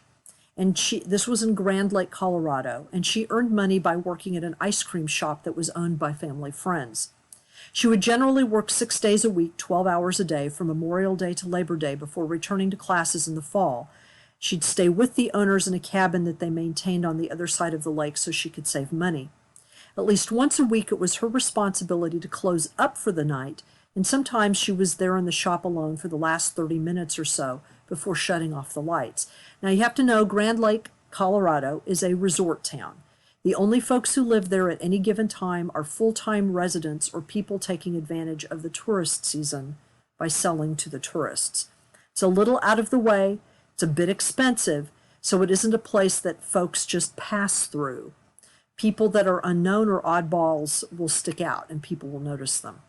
and this was in Grand Lake, Colorado, and she earned money by working at an ice cream shop that was owned by family friends. She would generally work 6 days a week, 12 hours a day, from Memorial Day to Labor Day before returning to classes in the fall. She'd stay with the owners in a cabin that they maintained on the other side of the lake so she could save money. At least once a week, it was her responsibility to close up for the night, and sometimes she was there in the shop alone for the last 30 minutes or so before shutting off the lights. Now, you have to know, Grand Lake, Colorado, is a resort town. The only folks who live there at any given time are full-time residents or people taking advantage of the tourist season by selling to the tourists. It's a little out of the way, it's a bit expensive, so it isn't a place that folks just pass through. People that are unknown or oddballs will stick out and people will notice them.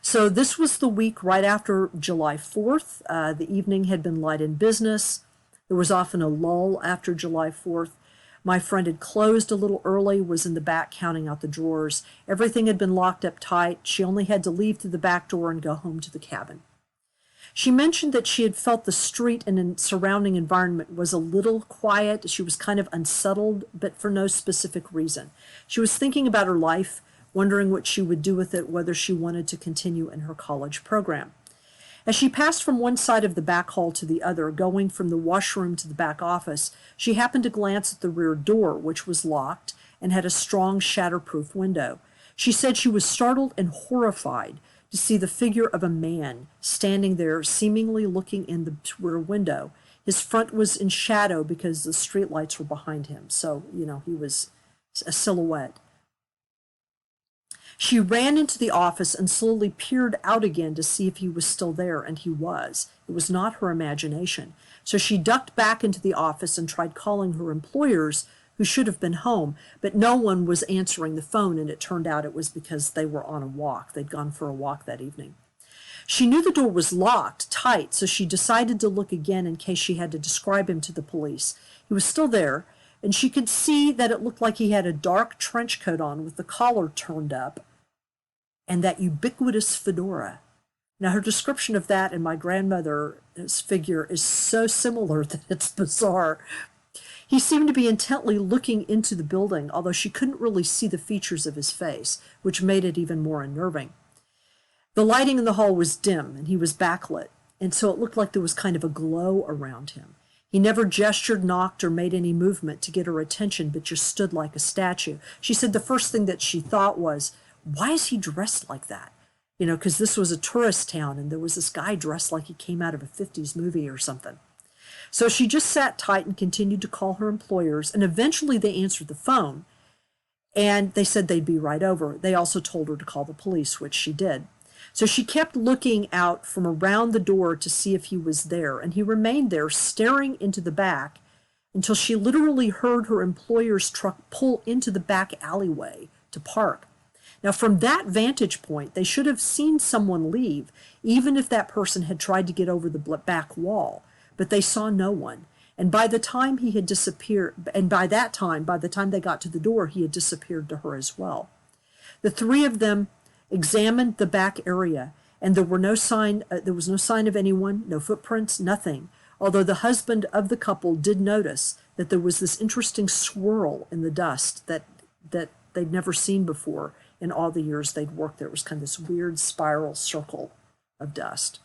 So this was the week right after July 4th. The evening had been light in business. There was often a lull after July 4th. My friend had closed a little early, was in the back counting out the drawers. Everything had been locked up tight. She only had to leave through the back door and go home to the cabin. She mentioned that she had felt the street and surrounding environment was a little quiet. She was kind of unsettled, but for no specific reason. She was thinking about her life, wondering what she would do with it, whether she wanted to continue in her college program. As she passed from one side of the back hall to the other, going from the washroom to the back office, she happened to glance at the rear door, which was locked and had a strong shatterproof window. She said she was startled and horrified to see the figure of a man standing there, seemingly looking in the rear window. His front was in shadow because the streetlights were behind him, so, he was a silhouette. She ran into the office and slowly peered out again to see if he was still there, and he was. It was not her imagination. So she ducked back into the office and tried calling her employers, who should have been home, but no one was answering the phone, and it turned out it was because they were on a walk. They'd gone for a walk that evening. She knew the door was locked, tight, so she decided to look again in case she had to describe him to the police. He was still there, and she could see that it looked like he had a dark trench coat on with the collar turned up and that ubiquitous fedora. Now, her description of that and my grandmother's figure is so similar that it's bizarre. He seemed to be intently looking into the building, although she couldn't really see the features of his face, which made it even more unnerving. The lighting in the hall was dim, and he was backlit, and so it looked like there was kind of a glow around him. He never gestured, knocked, or made any movement to get her attention, but just stood like a statue. She said the first thing that she thought was, why is he dressed like that? Because this was a tourist town, and there was this guy dressed like he came out of a 50s movie or something. So she just sat tight and continued to call her employers, and eventually they answered the phone, and they said they'd be right over. They also told her to call the police, which she did. So she kept looking out from around the door to see if he was there, and he remained there staring into the back until she literally heard her employer's truck pull into the back alleyway to park. Now, from that vantage point, they should have seen someone leave, even if that person had tried to get over the back wall. But they saw no one. And by the time he had disappeared, and by the time they got to the door, he had disappeared to her as well. The three of them examined the back area, and there was no sign of anyone, no footprints, nothing. Although the husband of the couple did notice that there was this interesting swirl in the dust that they'd never seen before in all the years they'd worked there. It was kind of this weird spiral circle of dust.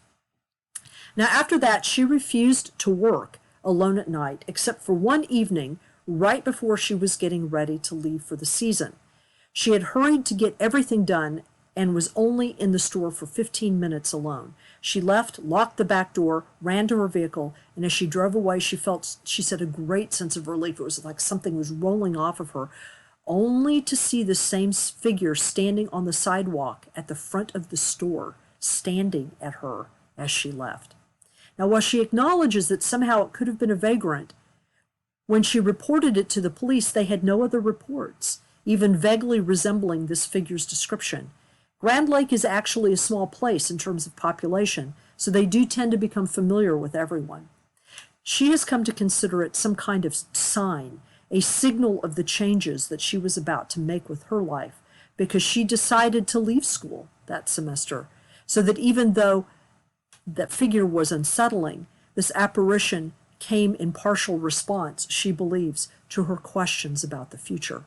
Now, after that, she refused to work alone at night, except for one evening right before she was getting ready to leave for the season. She had hurried to get everything done and was only in the store for 15 minutes alone. She left, locked the back door, ran to her vehicle, and as she drove away, she said, a great sense of relief. It was like something was rolling off of her, only to see the same figure standing on the sidewalk at the front of the store, standing at her as she left. Now, while she acknowledges that somehow it could have been a vagrant, when she reported it to the police, they had no other reports, even vaguely resembling this figure's description. Grand Lake is actually a small place in terms of population, so they do tend to become familiar with everyone. She has come to consider it some kind of sign, a signal of the changes that she was about to make with her life, because she decided to leave school that semester, so that even though that figure was unsettling, this apparition came in partial response, she believes, to her questions about the future.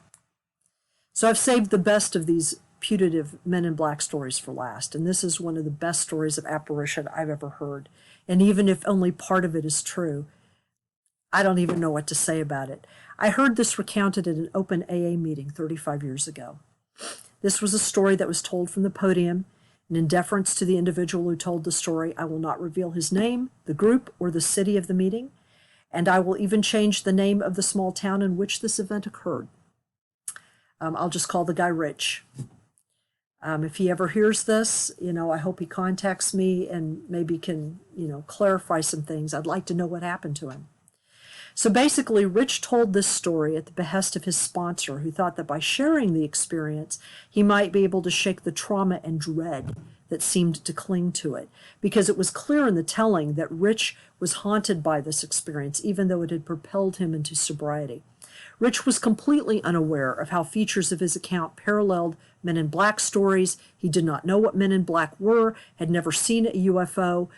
So I've saved the best of these putative Men in Black stories for last, and this is one of the best stories of apparition I've ever heard. And even if only part of it is true, I don't even know what to say about it. I heard this recounted at an open AA meeting 35 years ago. This was a story that was told from the podium, and in deference to the individual who told the story, I will not reveal his name, the group, or the city of the meeting. And I will even change the name of the small town in which this event occurred. I'll just call the guy Rich. If he ever hears this, I hope he contacts me and maybe can, clarify some things. I'd like to know what happened to him. So basically, Rich told this story at the behest of his sponsor, who thought that by sharing the experience, he might be able to shake the trauma and dread that seemed to cling to it, because it was clear in the telling that Rich was haunted by this experience, even though it had propelled him into sobriety. Rich was completely unaware of how features of his account paralleled Men in Black stories. He did not know what Men in Black were, had never seen a UFO.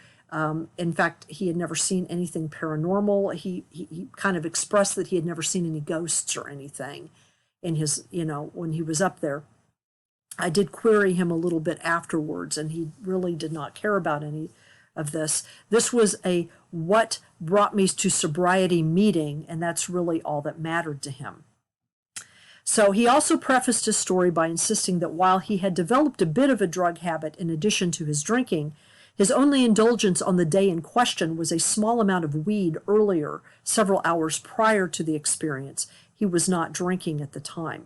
In fact, he had never seen anything paranormal. He kind of expressed that he had never seen any ghosts or anything in his, when he was up there. I did query him a little bit afterwards, and he really did not care about any of this. This was a what brought me to sobriety meeting, and that's really all that mattered to him. So he also prefaced his story by insisting that while he had developed a bit of a drug habit in addition to his drinking, his only indulgence on the day in question was a small amount of weed earlier, several hours prior to the experience. He was not drinking at the time.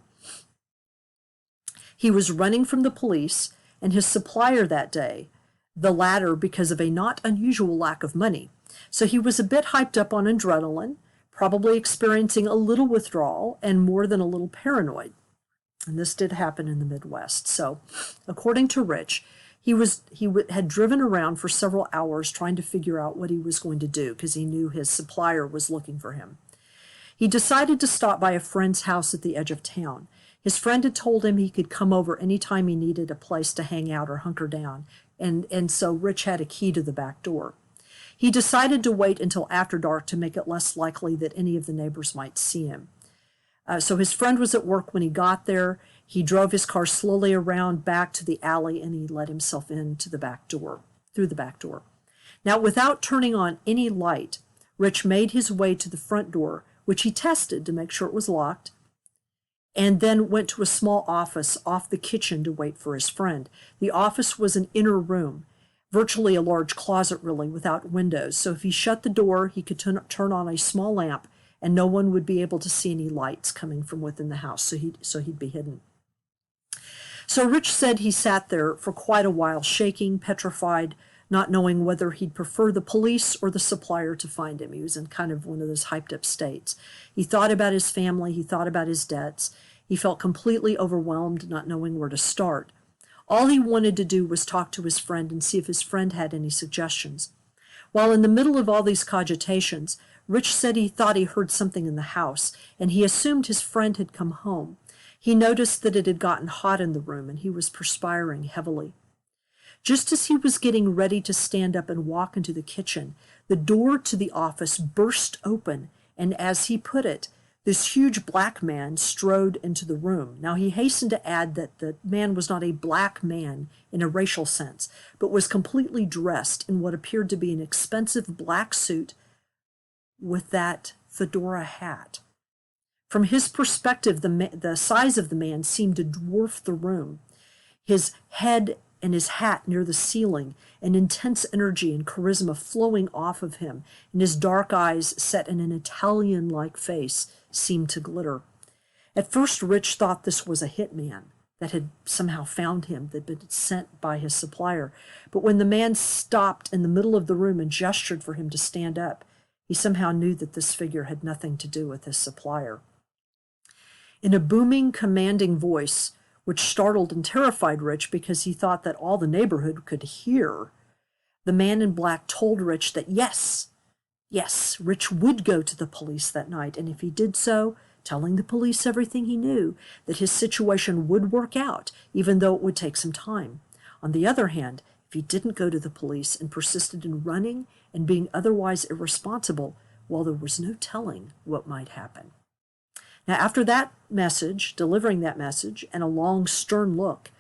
He was running from the police and his supplier that day, the latter because of a not unusual lack of money. So he was a bit hyped up on adrenaline, probably experiencing a little withdrawal and more than a little paranoid. And this did happen in the Midwest. So according to Rich, he had driven around for several hours trying to figure out what he was going to do because he knew his supplier was looking for him. He decided to stop by a friend's house at the edge of town. His friend had told him he could come over anytime he needed a place to hang out or hunker down, and so Rich had a key to the back door. He decided to wait until after dark to make it less likely that any of the neighbors might see him. So his friend was at work when he got there. He drove his car slowly around back to the alley, and he let himself into the back door, through the back door. Now, without turning on any light, Rich made his way to the front door, which he tested to make sure it was locked, and then went to a small office off the kitchen to wait for his friend. The office was an inner room, virtually a large closet really, without windows. So if he shut the door, he could turn on a small lamp, and no one would be able to see any lights coming from within the house, so he'd be hidden. So Rich said he sat there for quite a while, shaking, petrified, not knowing whether he'd prefer the police or the supplier to find him. He was in kind of one of those hyped up states. He thought about his family. He thought about his debts. He felt completely overwhelmed, not knowing where to start. All he wanted to do was talk to his friend and see if his friend had any suggestions. While in the middle of all these cogitations, Rich said he thought he heard something in the house, and he assumed his friend had come home. He noticed that it had gotten hot in the room, and he was perspiring heavily. Just as he was getting ready to stand up and walk into the kitchen, the door to the office burst open, and as he put it, this huge black man strode into the room. Now, he hastened to add that the man was not a black man in a racial sense, but was completely dressed in what appeared to be an expensive black suit with that fedora hat. From his perspective, the size of the man seemed to dwarf the room. His head and his hat near the ceiling, an intense energy and charisma flowing off of him, and his dark eyes set in an Italian-like face seemed to glitter. At first, Rich thought this was a hitman that had somehow found him, that had been sent by his supplier. But when the man stopped in the middle of the room and gestured for him to stand up, he somehow knew that this figure had nothing to do with his supplier. In a booming, commanding voice, which startled and terrified Rich because he thought that all the neighborhood could hear, the man in black told Rich that yes, Rich would go to the police that night, and if he did so, telling the police everything he knew, that his situation would work out, even though it would take some time. On the other hand, if he didn't go to the police and persisted in running and being otherwise irresponsible, well, there was no telling what might happen. Now, after that message, delivering that message, and a long, stern look,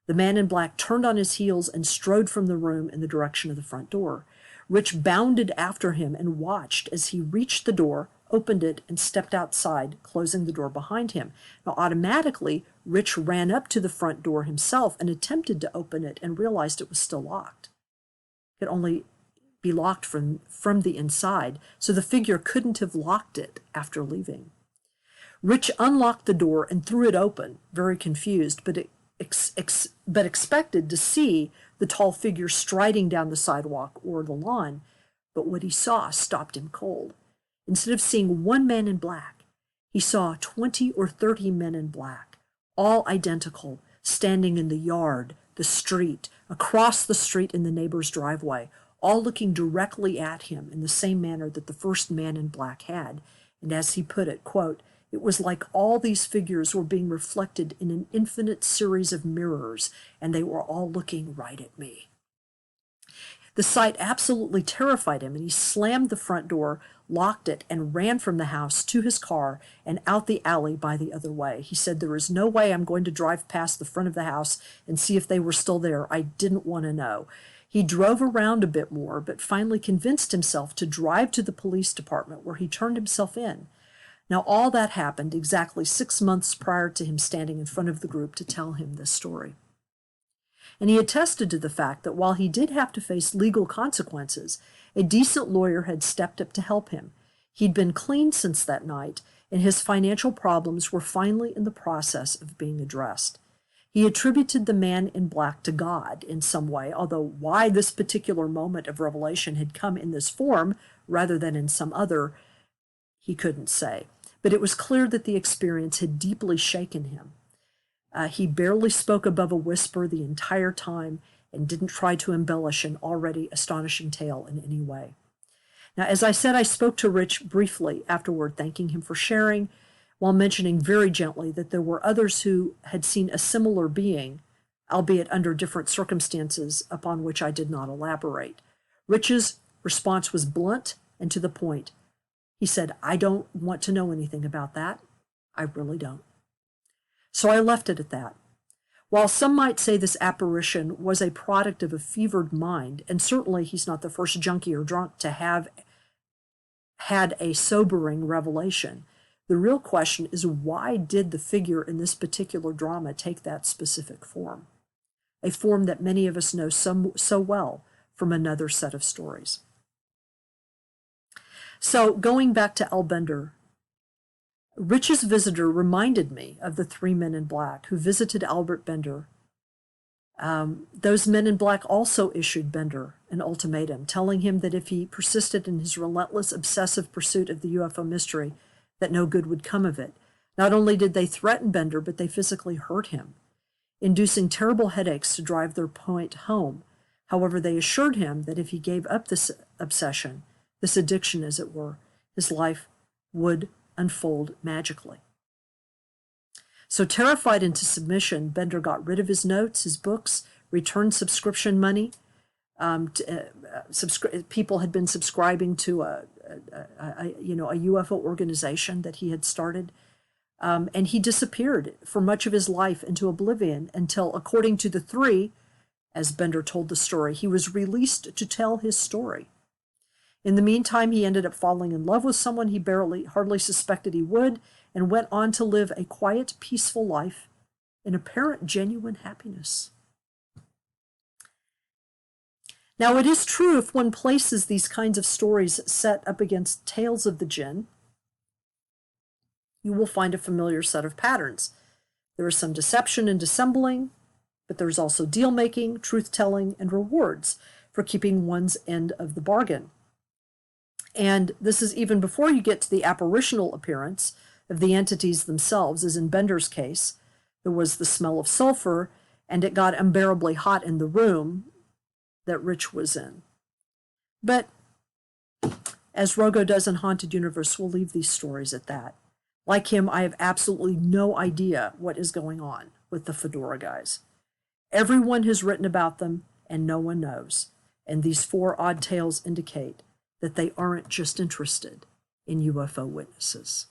the man in black turned on his heels and strode from the room in the direction of the front door. Rich bounded after him and watched as he reached the door, opened it, and stepped outside, closing the door behind him. Now, automatically, Rich ran up to the front door himself and attempted to open it and realized it was still locked. Could only be locked from the inside, so the figure couldn't have locked it after leaving. Rich unlocked the door and threw it open, very confused, but expected to see the tall figure striding down the sidewalk or the lawn. But what he saw stopped him cold. Instead of seeing one man in black, he saw 20 or 30 men in black, all identical, standing in the yard, the street, across the street in the neighbor's driveway, all looking directly at him in the same manner that the first man in black had. And as he put it, quote, "It was like all these figures were being reflected in an infinite series of mirrors, and they were all looking right at me." The sight absolutely terrified him, and he slammed the front door, locked it, and ran from the house to his car and out the alley by the other way. He said, "There is no way I'm going to drive past the front of the house and see if they were still there. I didn't want to know." He drove around a bit more, but finally convinced himself to drive to the police department, where he turned himself in. Now, all that happened exactly 6 months prior to him standing in front of the group to tell him this story. And he attested to the fact that while he did have to face legal consequences, a decent lawyer had stepped up to help him. He'd been clean since that night, and his financial problems were finally in the process of being addressed. He attributed the man in black to God in some way, although why this particular moment of revelation had come in this form rather than in some other, he couldn't say. But it was clear that the experience had deeply shaken him. He barely spoke above a whisper the entire time and didn't try to embellish an already astonishing tale in any way. Now, as I said, I spoke to Rich briefly afterward, thanking him for sharing, while mentioning very gently that there were others who had seen a similar being, albeit under different circumstances upon which I did not elaborate. Rich's response was blunt and to the point. He said, "I don't want to know anything about that. I really don't." So I left it at that. While some might say this apparition was a product of a fevered mind, and certainly he's not the first junkie or drunk to have had a sobering revelation, the real question is, why did the figure in this particular drama take that specific form? A form that many of us know so well from another set of stories. So going back to Al Bender, Rich's visitor reminded me of the 3 men in black who visited Albert Bender. Those men in black also issued Bender an ultimatum, telling him that if he persisted in his relentless, obsessive pursuit of the UFO mystery, that no good would come of it. Not only did they threaten Bender, but they physically hurt him, inducing terrible headaches to drive their point home. However, they assured him that if he gave up this obsession, this addiction as it were, his life would unfold magically. So terrified into submission, Bender got rid of his notes, his books, returned subscription money. People had been subscribing to a UFO organization that he had started, and he disappeared for much of his life into oblivion until, according to the 3, as Bender told the story, he was released to tell his story. In the meantime, he ended up falling in love with someone he hardly suspected he would, and went on to live a quiet, peaceful life in apparent genuine happiness. Now, it is true, if one places these kinds of stories set up against tales of the jinn, you will find a familiar set of patterns. There is some deception and dissembling, but there's also deal-making, truth-telling, and rewards for keeping one's end of the bargain. And this is even before you get to the apparitional appearance of the entities themselves, as in Bender's case. There was the smell of sulfur, and it got unbearably hot in the room that Rich was in. But as Rogo does in Haunted Universe, we'll leave these stories at that. Like him, I have absolutely no idea what is going on with the Fedora guys. Everyone has written about them, and no one knows. And these 4 odd tales indicate that they aren't just interested in UFO witnesses.